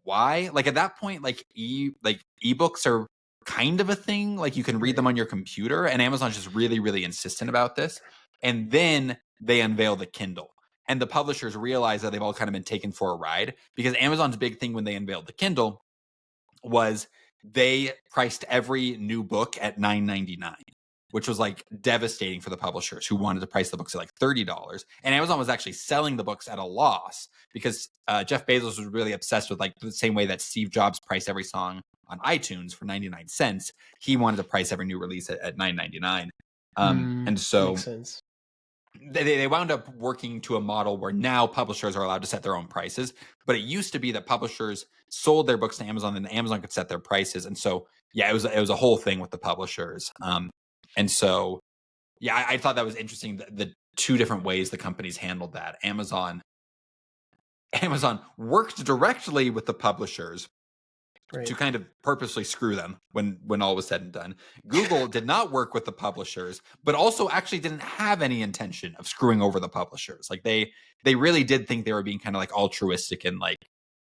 why? Like at that point, like ebooks are kind of a thing. Like you can read them on your computer, and Amazon's just really, really insistent about this. And then they unveil the Kindle. And the publishers realize that they've all kind of been taken for a ride, because Amazon's big thing when they unveiled the Kindle was they priced every new book at $9.99. which was like devastating for the publishers who wanted to price the books at like $30. And Amazon was actually selling the books at a loss because Jeff Bezos was really obsessed with like the same way that Steve Jobs priced every song on iTunes for 99 cents. He wanted to price every new release at $9.99. And so
makes sense.
They wound up working to a model where now publishers are allowed to set their own prices. But it used to be that publishers sold their books to Amazon and Amazon could set their prices. And so, yeah, it was a whole thing with the publishers. And so, yeah, I thought that was interesting. The two different ways the companies handled that. Amazon worked directly with the publishers to kind of purposely screw them when all was said and done. Google did not work with the publishers, but also actually didn't have any intention of screwing over the publishers. Like they really did think they were being kind of like altruistic and like,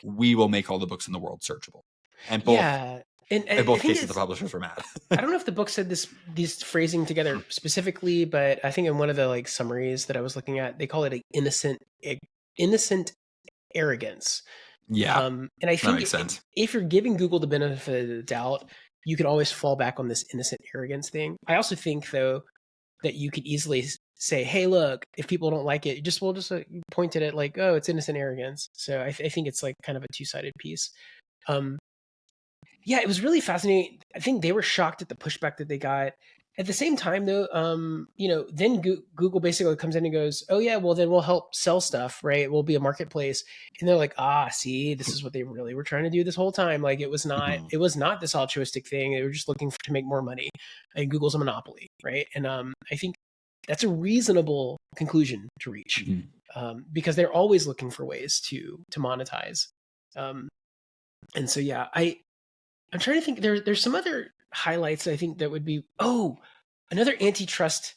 we will make all the books in the world searchable. And both, in both cases, the publishers were mad.
I don't know if the book said these phrasing together specifically, but I think in one of the like summaries that I was looking at, they call it innocent arrogance.
Yeah.
And I think
that makes sense.
If you're giving Google the benefit of the doubt, you could always fall back on this innocent arrogance thing. I also think, though, that you could easily say, hey, look, if people don't like it, we'll just point it at like, oh, it's innocent arrogance. So I think it's like kind of a two-sided piece. Yeah, it was really fascinating. I think they were shocked at the pushback that they got. At the same time, though, then Google basically comes in and goes, oh, yeah, well, then we'll help sell stuff, right? We'll be a marketplace. And they're like, see, this is what they really were trying to do this whole time. Like, it was not this altruistic thing. They were just looking to make more money. And Google's a monopoly, right? And I think that's a reasonable conclusion to reach because they're always looking for ways to monetize. And so, yeah, I'm trying to think. There's some other highlights I think that would be another antitrust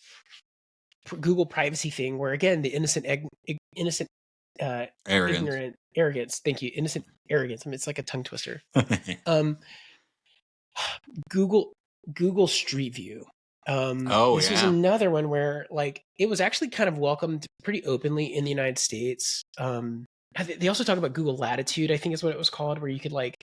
Google privacy thing where again the innocent ignorant arrogance. Thank you, innocent arrogance. I mean, it's like a tongue twister. Google Street View. This was another one where like it was actually kind of welcomed pretty openly in the United States. They also talk about Google Latitude, I think is what it was called, where you could like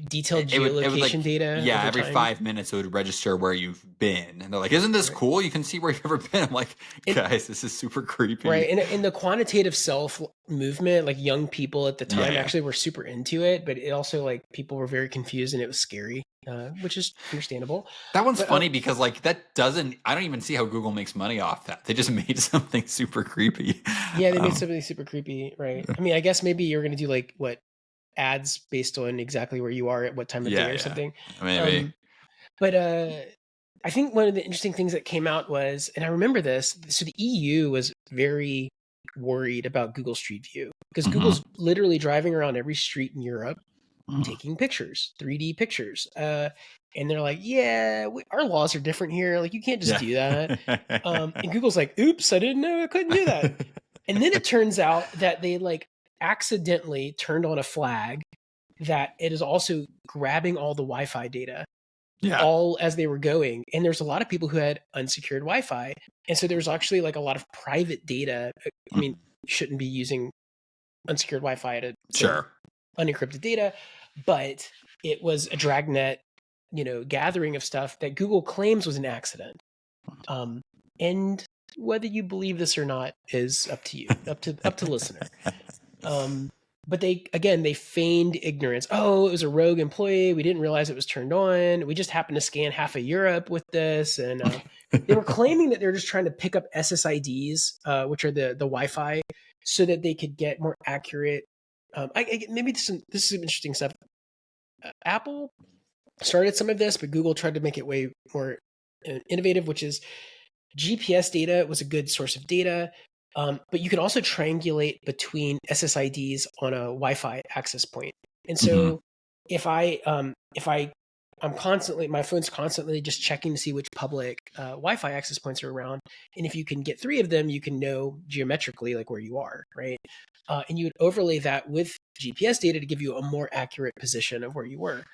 detailed geolocation data.
Yeah, every 5 minutes it would register where you've been. And they're like, isn't this cool? You can see where you've ever been. I'm like, guys, this is super creepy.
Right. And in the quantitative self movement, like young people at the time actually were super into it, but it also like people were very confused and it was scary, which is understandable.
That one's funny because like I don't even see how Google makes money off that. They just made something super creepy.
Yeah, they made something super creepy. Right. I mean, I guess maybe you're going to do like ads based on exactly where you are at what time of day or something.
Maybe.
But I think one of the interesting things that came out was, and I remember this, so the EU was very worried about Google Street View because Google's literally driving around every street in Europe taking pictures, 3D pictures. And they're like, our laws are different here. Like, you can't just do that. And Google's like, oops, I didn't know I couldn't do that. And then it turns out that they like accidentally turned on a flag that it is also grabbing all the Wi-Fi data all as they were going. And there's a lot of people who had unsecured Wi-Fi. And so there's actually like a lot of private data. I mean, you shouldn't be using unsecured Wi-Fi to unencrypted data, but it was a dragnet, gathering of stuff that Google claims was an accident. And whether you believe this or not is up to you, up to the listener. But they feigned ignorance. Oh, it was a rogue employee. We didn't realize it was turned on. We just happened to scan half of Europe with this. And they were claiming that they're just trying to pick up SSIDs, which are the Wi-Fi, so that they could get more accurate. Maybe this is some interesting stuff. Apple started some of this, but Google tried to make it way more innovative, which is GPS data was a good source of data. But you can also triangulate between SSIDs on a Wi-Fi access point. And so if I'm constantly, my phone's constantly just checking to see which public Wi-Fi access points are around. And if you can get 3 of them, you can know geometrically like where you are, right? And you would overlay that with GPS data to give you a more accurate position of where you were.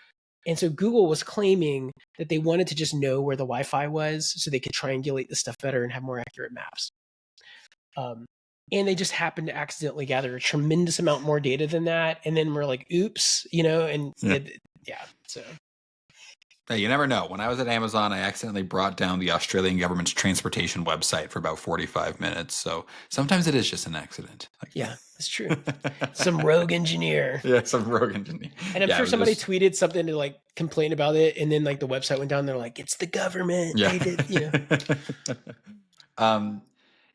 And so Google was claiming that they wanted to just know where the Wi-Fi was so they could triangulate the stuff better and have more accurate maps. And they just happened to accidentally gather a tremendous amount more data than that. And then we're like, oops, so
Hey, you never know. When I was at Amazon, I accidentally brought down the Australian government's transportation website for about 45 minutes. So sometimes it is just an accident.
Yeah, that's true. Some rogue engineer.
Yeah, some rogue engineer.
And I'm
Yeah, it
sure
was
somebody
just
tweeted something to like complain about it, and then like the website went down. They're like, "It's the government.
yeah.
They did, you know."
um,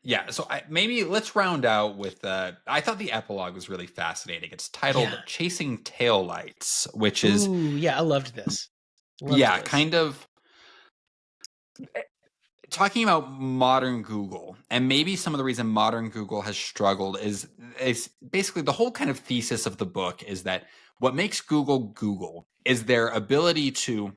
yeah. So maybe let's round out with. I thought the epilogue was really fascinating. It's titled
Yeah.
"Chasing Taillights," which is
Ooh, yeah, I loved this. Loved
yeah,
this.
kind of talking about modern Google, and maybe some of the reason modern Google has struggled is basically the whole kind of thesis of the book is that what makes Google Google is their ability to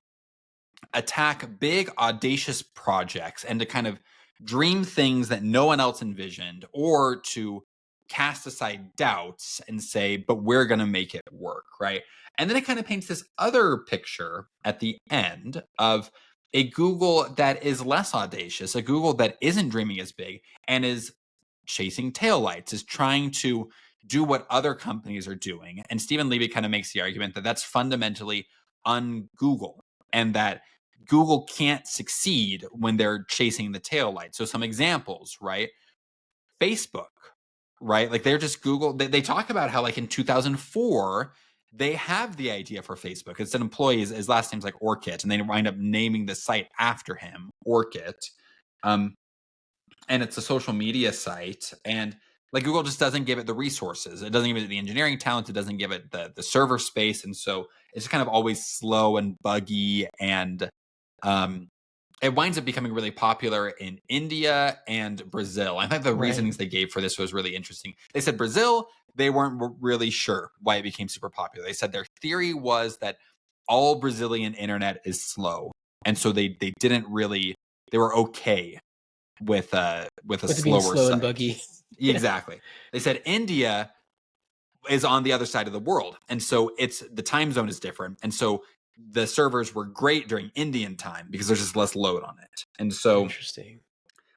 attack big audacious projects and to kind of dream things that no one else envisioned, or to cast aside doubts and say, but we're going to make it work, right? And then it kind of paints this other picture at the end of a Google that is less audacious, a Google that isn't dreaming as big and is chasing taillights, is trying to do what other companies are doing. And Stephen Levy kind of makes the argument that that's fundamentally un-Google, and that Google can't succeed when they're chasing the taillight. So some examples, right? Facebook, right? Like they're just Google. They talk about how like in 2004, they have the idea for Facebook. It's an employee, his last name's like Orkut, and they wind up naming the site after him, Orkut. And it's a social media site. And like Google just doesn't give it the resources. It doesn't give it the engineering talent. It doesn't give it the server space. And so it's kind of always slow and buggy. And it winds up becoming really popular in India and Brazil. I think the reasonings they gave for this was really interesting. They said Brazil, they weren't really sure why it became super popular. They said their theory was that all Brazilian internet is slow. And so they didn't really, they were okay with a
With it being
slower
slow
site.
and buggy.
Exactly. They said India is on the other side of the world, and so it's the time zone is different, and so the servers were great during Indian time because there's just less load on it. And so
Interesting.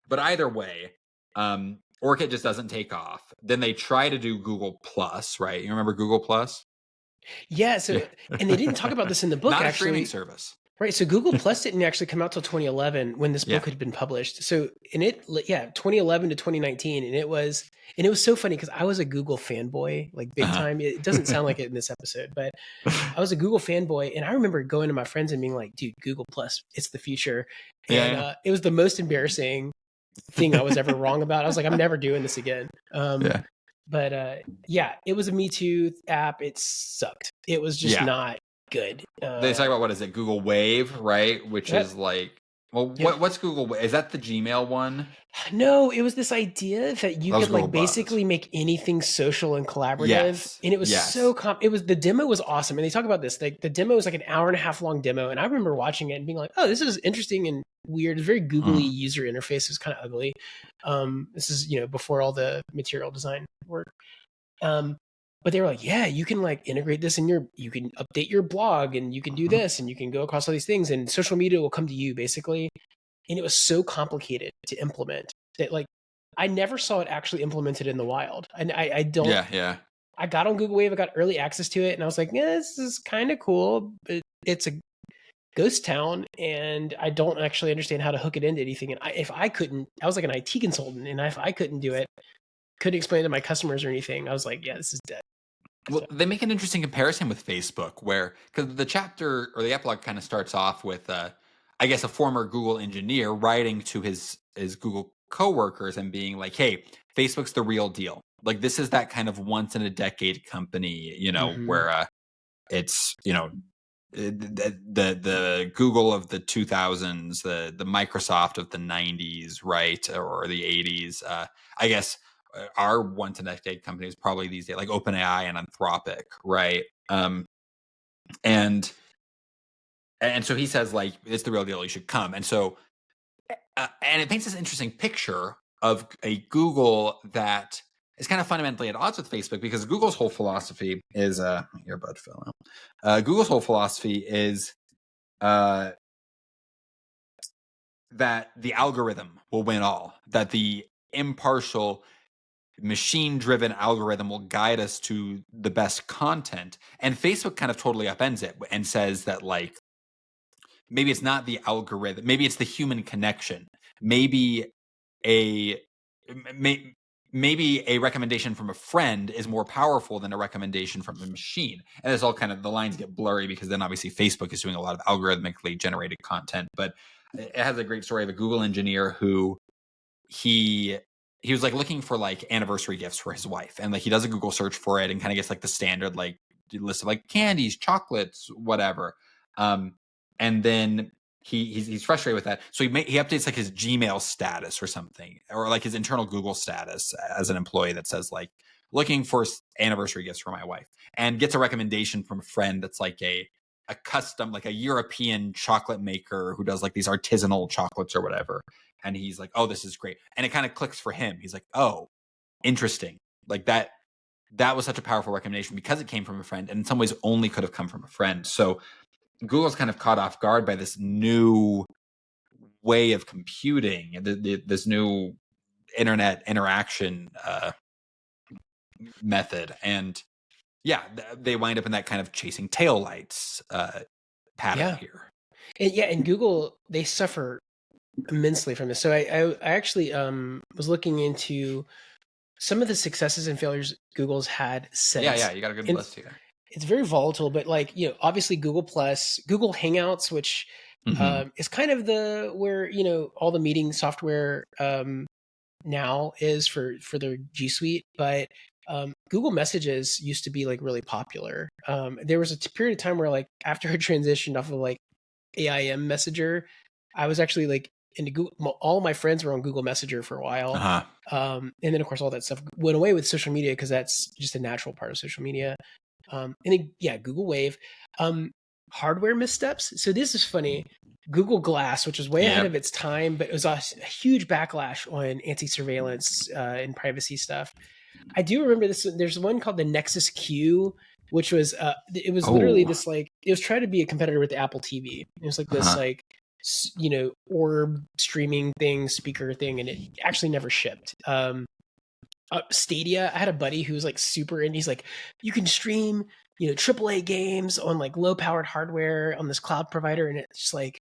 but either way, Orkut just doesn't take off. Then they try to do Google Plus, right? You remember Google Plus?
Yeah. So, and they didn't talk about this in the book,
Not a
actually.
streaming service.
Right. So Google Plus didn't actually come out till 2011 when this book had been published. So in it, 2011 to 2019, and it was so funny because I was a Google fanboy, like big time. It doesn't sound like it in this episode, but I was a Google fanboy, and I remember going to my friends and being like, "Dude, Google Plus, it's the future." And it was the most embarrassing thing I was ever wrong about. I was like, "I'm never doing this again." But it was a Me Too app. It sucked. It was just not good.
They talk about, what is it, Google Wave, right? Which is like, well, what's Google Wave? Is that the Gmail one?
No, it was this idea that you could like basically make anything social and collaborative. And it was so the demo was awesome. And they talk about this, like the demo was like an hour and a half long demo. And I remember watching it and being like, oh, this is interesting and weird. It's very googly user interface. It was kind of ugly. This is, before all the material design work. But they were like, yeah, you can like integrate this in you can update your blog, and you can do this, and you can go across all these things, and social media will come to you basically. And it was so complicated to implement that like I never saw it actually implemented in the wild. And I don't. I got on Google Wave, I got early access to it, and I was like, yeah, this is kind of cool, but it's a ghost town, and I don't actually understand how to hook it into anything. And if I couldn't, I was like an IT consultant, and if I couldn't do it, couldn't explain it to my customers or anything, I was like, yeah, this is dead.
Well, they make an interesting comparison with Facebook, where because the chapter or the epilogue kind of starts off with, I guess, a former Google engineer writing to his Google coworkers and being like, "Hey, Facebook's the real deal. Like, this is that kind of once in a decade company, where it's the Google of the 2000s, the Microsoft of the 90s, right, or the 80s. I guess." Our once in a decade companies probably these days, like OpenAI and Anthropic, right? And so he says, like, it's the real deal, you should come. And so and it paints this interesting picture of a Google that is kind of fundamentally at odds with Facebook, because Google's whole philosophy is earbud fell out. Google's whole philosophy is that the algorithm will win all, that the impartial machine-driven algorithm will guide us to the best content. And Facebook kind of totally upends it and says that, like, maybe it's not the algorithm, maybe it's the human connection. Maybe a maybe a recommendation from a friend is more powerful than a recommendation from a machine. And it's all kind of, the lines get blurry because then obviously Facebook is doing a lot of algorithmically generated content. But it has a great story of a Google engineer who he was like looking for like anniversary gifts for his wife, and like he does a Google search for it and kind of gets like the standard like list of like candies, chocolates, whatever. And then he's frustrated with that, so he updates like his Gmail status or something, or like his internal Google status as an employee that says like looking for anniversary gifts for my wife, and gets a recommendation from a friend that's like a custom, like a European chocolate maker who does like these artisanal chocolates or whatever. And he's like, oh, this is great. And it kind of clicks for him. He's like, oh, interesting. Like that was such a powerful recommendation because it came from a friend, and in some ways only could have come from a friend. So Google's kind of caught off guard by this new way of computing, this new internet interaction method. And yeah, they wind up in that kind of chasing taillights pattern here.
And Google, they suffer immensely from this. So I actually was looking into some of the successes and failures Google's had since.
Yeah, you got a good list here.
It's very volatile, but like, obviously Google Plus, Google Hangouts, which is kind of where all the meeting software now is for their G Suite. But Google Messages used to be like really popular. There was a period of time where like after I transitioned off of like AIM Messenger, I was actually like into Google. All my friends were on Google Messenger for a while. And then of course all that stuff went away with social media because that's just a natural part of social media. And then, Google Wave, hardware missteps. So this is funny. Google Glass, which was way ahead of its time, but it was a huge backlash on anti-surveillance and privacy stuff. I do remember this. There's one called the Nexus Q, which was it was literally this like, it was trying to be a competitor with the Apple TV. It was like this like orb streaming thing, speaker thing, and it actually never shipped. Stadia, I had a buddy who was like super in. He's like, you can stream AAA games on like low powered hardware on this cloud provider, and it's just like,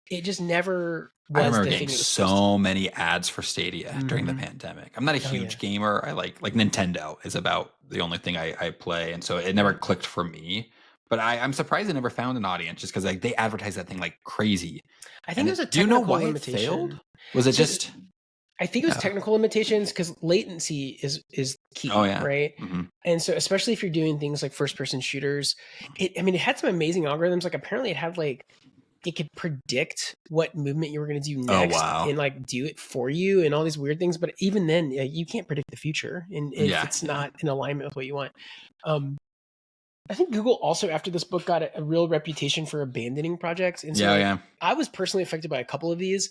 it just never was.
I remember getting so many ads for Stadia during the pandemic. I'm not a huge gamer. I like Nintendo is about the only thing I play, and so it never clicked for me. But I'm surprised I never found an audience, just because like they advertised that thing like crazy.
I think it was a technical limitation.
Do you know why it failed? Was it just?
I think it was technical limitations because latency is key, right? And so especially if you're doing things like first-person shooters, it had some amazing algorithms. Like apparently it had like, it could predict what movement you were going to do next and like do it for you and all these weird things. But even then, you can't predict the future, and if it's not in alignment with what you want. I think Google also, after this book, got a real reputation for abandoning projects. And so I was personally affected by a couple of these.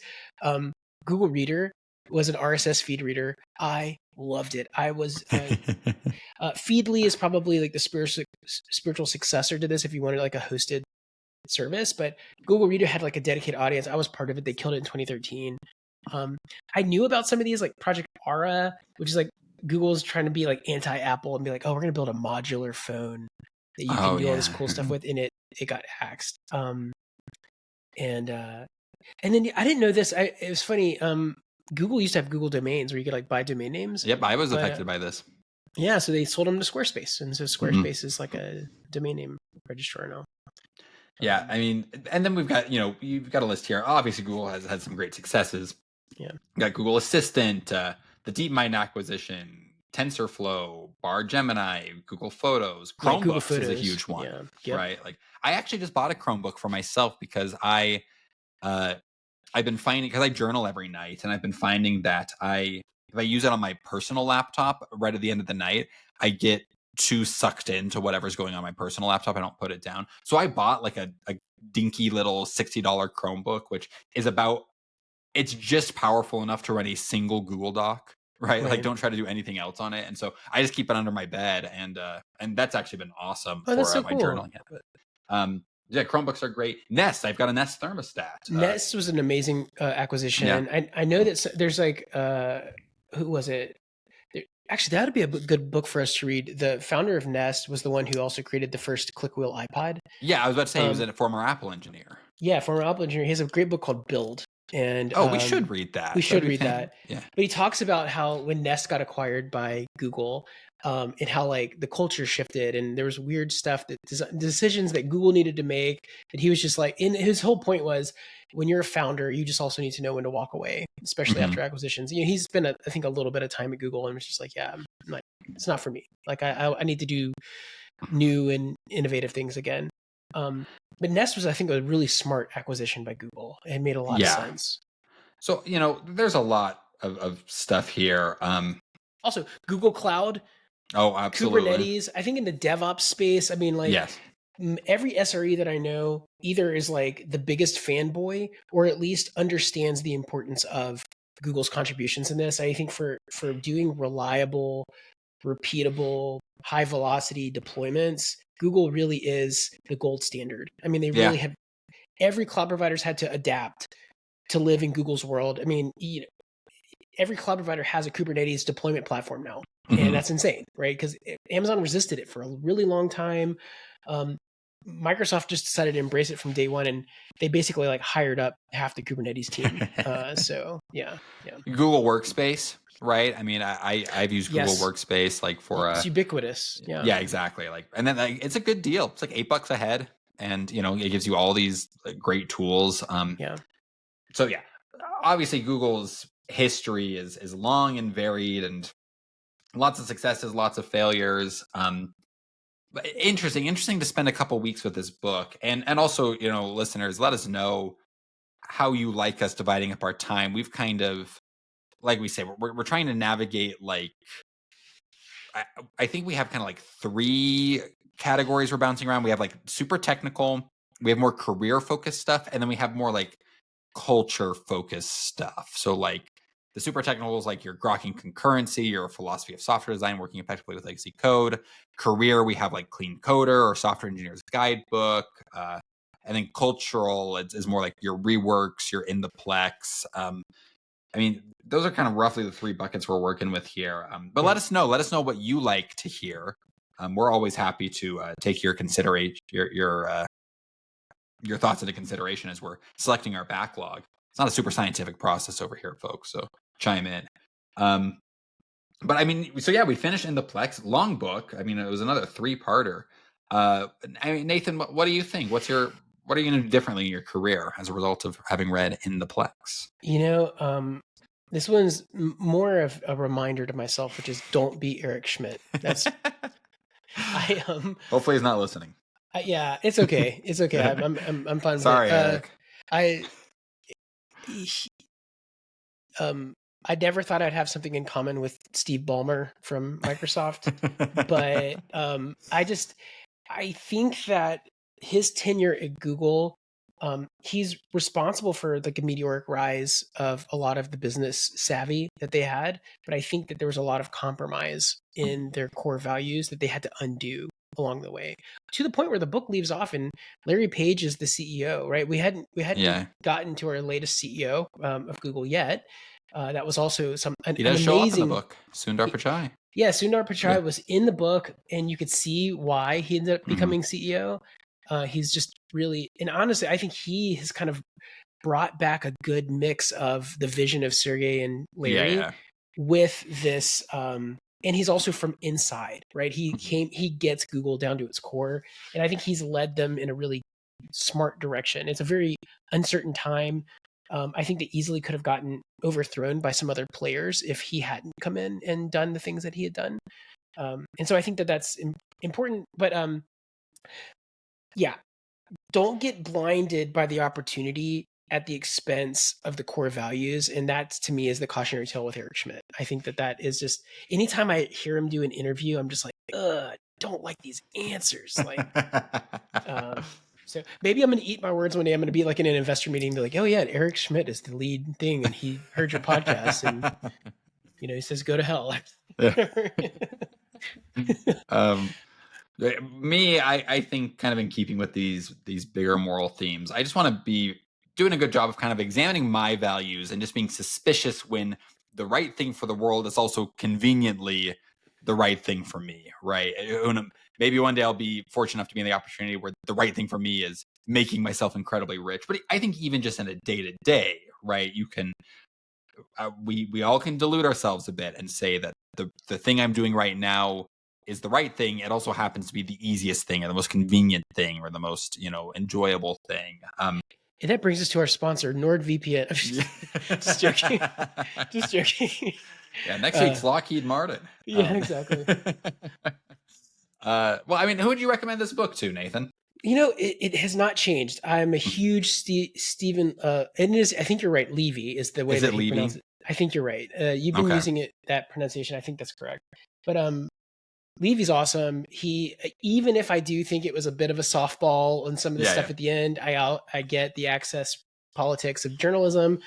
Google Reader was an RSS feed reader. I loved it. I was Feedly is probably like the spiritual successor to this if you wanted like a hosted service, but Google Reader had like a dedicated audience. I was part of it. They killed it in 2013. I knew about some of these, like Project Aura, which is like Google's trying to be like anti-Apple and be like, oh, we're going to build a modular phone that you can do all this cool stuff with, and it got axed. And then I didn't know this. It was funny. Google used to have Google domains where you could like buy domain names.
Yep, I was affected by this.
Yeah, so they sold them to Squarespace, and so Squarespace is like a domain name registrar now.
Yeah, I mean, and then we've got you've got a list here. Obviously, Google has had some great successes.
Yeah,
we got Google Assistant, the DeepMind acquisition, TensorFlow, Bar Gemini, Google Photos, Chromebooks is a huge one, right? Like, I actually just bought a Chromebook for myself because I've been finding, because I journal every night, and I've been finding that if I use it on my personal laptop right at the end of the night, I get too sucked into whatever's going on my personal laptop. I don't put it down. So I bought like a dinky little $60 Chromebook, which is it's just powerful enough to run a single Google Doc, right? Like, don't try to do anything else on it. And so I just keep it under my bed, and that's actually been awesome for my journaling habit. Yeah, Chromebooks are great. Nest, I've got a Nest thermostat.
Nest was an amazing acquisition. Yeah. I know that there's like, who was it? Actually, that would be a good book for us to read. The founder of Nest was the one who also created the first click wheel iPod.
Yeah, I was about to say he was a former Apple engineer.
Yeah, former Apple engineer. He has a great book called Build, and
Oh, we should read that.
we should
That'd be
read that.
Yeah.
But he talks about how when Nest got acquired by Google, and how like the culture shifted, and there was weird stuff that decisions that Google needed to make. That he was just like, in his whole point was, when you're a founder, you just also need to know when to walk away, especially
Mhm.
after acquisitions. You know, he's spent I think a little bit of time at Google, and was just like, yeah, I'm not, it's not for me. Like I need to do new and innovative things again. But Nest was, I think, a really smart acquisition by Google. It made a lot of
Yeah.
sense.
So, there's a lot of stuff here.
Also, Google Cloud,
Oh, absolutely.
Kubernetes. I think in the DevOps space, I mean, like
Yes.
every SRE that I know either is like the biggest fanboy or at least understands the importance of Google's contributions in this. I think for doing reliable, repeatable, high velocity deployments, Google really is the gold standard. I mean, they really have, every cloud provider's had to adapt to live in Google's world. I mean, every cloud provider has a Kubernetes deployment platform now,
Mhm.
and that's insane, right? Because Amazon resisted it for a really long time. Microsoft just decided to embrace it from day one, and they basically like hired up half the Kubernetes team. So yeah.
Google Workspace, right? I mean, I've used Google
Yes.
Workspace like for
It's ubiquitous.
yeah, exactly. Like, and then like, it's a good deal. It's like $8 a head, and it gives you all these like, great tools.
Yeah.
So yeah, obviously Google's history is long and varied, and lots of successes, lots of failures. But interesting to spend a couple weeks with this book, and also listeners, let us know how you like us dividing up our time. We've kind of, like we say, we're trying to navigate like I think we have kind of like three categories we're bouncing around. We have like super technical, we have more career focused stuff, and then we have more like culture focused stuff. So like the super technical is like your grokking concurrency, your philosophy of software design, working effectively with legacy code. Career, we have like clean coder or software engineer's guidebook. And then cultural is more like your reworks, your in the Plex. I mean, those are kind of roughly the three buckets we're working with here. But let us know what you like to hear. We're always happy to take your consideration, your thoughts into consideration as we're selecting our backlog. It's not a super scientific process over here, folks. So chime in. But I mean, so yeah, we finished in the Plex. Long book. I mean, it was another 3-parter. I mean, Nathan, what do you think? What are you going to do differently in your career as a result of having read in the Plex?
This one's more of a reminder to myself, which is don't be Eric Schmidt. That's
Hopefully he's not listening.
Yeah, it's okay. It's okay. I'm fine.
Sorry, Eric.
I never thought I'd have something in common with Steve Ballmer from Microsoft, but I think that his tenure at Google, he's responsible for like a meteoric rise of a lot of the business savvy that they had, but I think that there was a lot of compromise in their core values that they had to undo along the way, to the point where the book leaves off and Larry Page is the CEO, right? We hadn't gotten to our latest CEO of Google yet. That was also
he does show up in the book. Sundar Pichai.
Yeah, Sundar Pichai was in the book, and you could see why he ended up becoming CEO. He's just really, and honestly, I think he has kind of brought back a good mix of the vision of Sergey and Larry with this. And he's also from inside, right? He gets Google down to its core, and I think he's led them in a really smart direction. It's a very uncertain time. I think they easily could have gotten overthrown by some other players if he hadn't come in and done the things that he had done. And so I think that that's important. But yeah, don't get blinded by the opportunity at the expense of the core values. And that, to me, is the cautionary tale with Eric Schmidt. I think that is just, anytime I hear him do an interview, I'm just like, I don't like these answers. Like, so maybe I'm going to eat my words one day. I'm going to be like in an investor meeting. They're like, oh yeah, Eric Schmidt is the lead thing. And he heard your podcast and, he says, go to hell.
Me, I think kind of in keeping with these bigger moral themes, I just want to be doing a good job of kind of examining my values and just being suspicious when the right thing for the world is also conveniently the right thing for me, right? Maybe one day I'll be fortunate enough to be in the opportunity where the right thing for me is making myself incredibly rich. But I think even just in a day to day, right, you can we all can delude ourselves a bit and say that the thing I'm doing right now is the right thing. It also happens to be the easiest thing or the most convenient thing or the most, enjoyable thing.
And that brings us to our sponsor, NordVPN. Just joking. Just joking.
Yeah, next week's Lockheed Martin.
Yeah, exactly.
Well, I mean, who would you recommend this book to, Nathan?
It has not changed. I'm a huge Stephen. And it is. I think you're right. Levy is the way that he pronounces it. I think you're right. You've been using that pronunciation. I think that's correct. But Levy's awesome. He, even if I do think it was a bit of a softball and some of the stuff at the end, I get the access politics of journalism.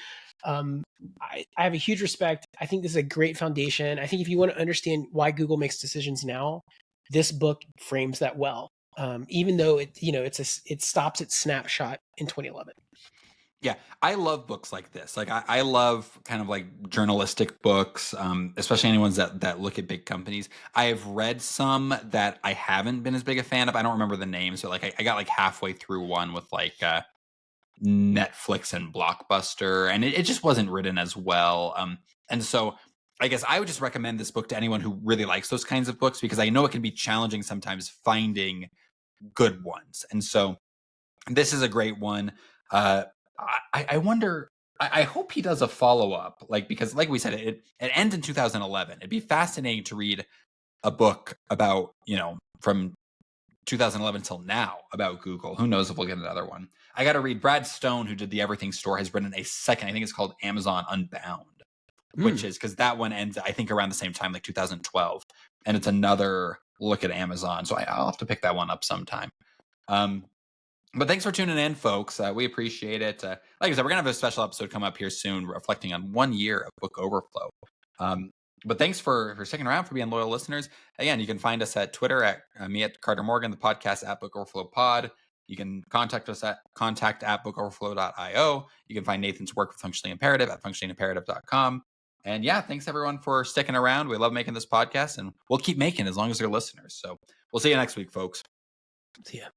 I have a huge respect. I think this is a great foundation. I think if you want to understand why Google makes decisions now, this book frames that well. Even though it stops its snapshot in 2011.
Yeah, I love books like this. Like I love kind of like journalistic books, especially any ones that look at big companies. I have read some that I haven't been as big a fan of. I don't remember the names, but like I got like halfway through one with like Netflix and Blockbuster, and it just wasn't written as well. And so I guess I would just recommend this book to anyone who really likes those kinds of books, because I know it can be challenging sometimes finding good ones. And so this is a great one. I wonder, I hope he does a follow-up, because like we said, it ends in 2011. It'd be fascinating to read a book about, from 2011 till now about Google. Who knows if we'll get another one. I got to read Brad Stone, who did the Everything Store, has written a second, I think it's called Amazon Unbound, which is, because that one ends, I think, around the same time, like 2012. And it's another look at Amazon. So I'll have to pick that one up sometime. But thanks for tuning in, folks. We appreciate it. Like I said, we're going to have a special episode come up here soon reflecting on 1 year of Book Overflow. But thanks for sticking around, for being loyal listeners. Again, you can find us at Twitter at me at Carter Morgan, the podcast at Book Overflow Pod. You can contact us at contact@bookoverflow.io. You can find Nathan's work with Functionally Imperative at functionallyimperative.com. And yeah, thanks everyone for sticking around. We love making this podcast, and we'll keep making as long as they're listeners. So we'll see you next week, folks.
See ya.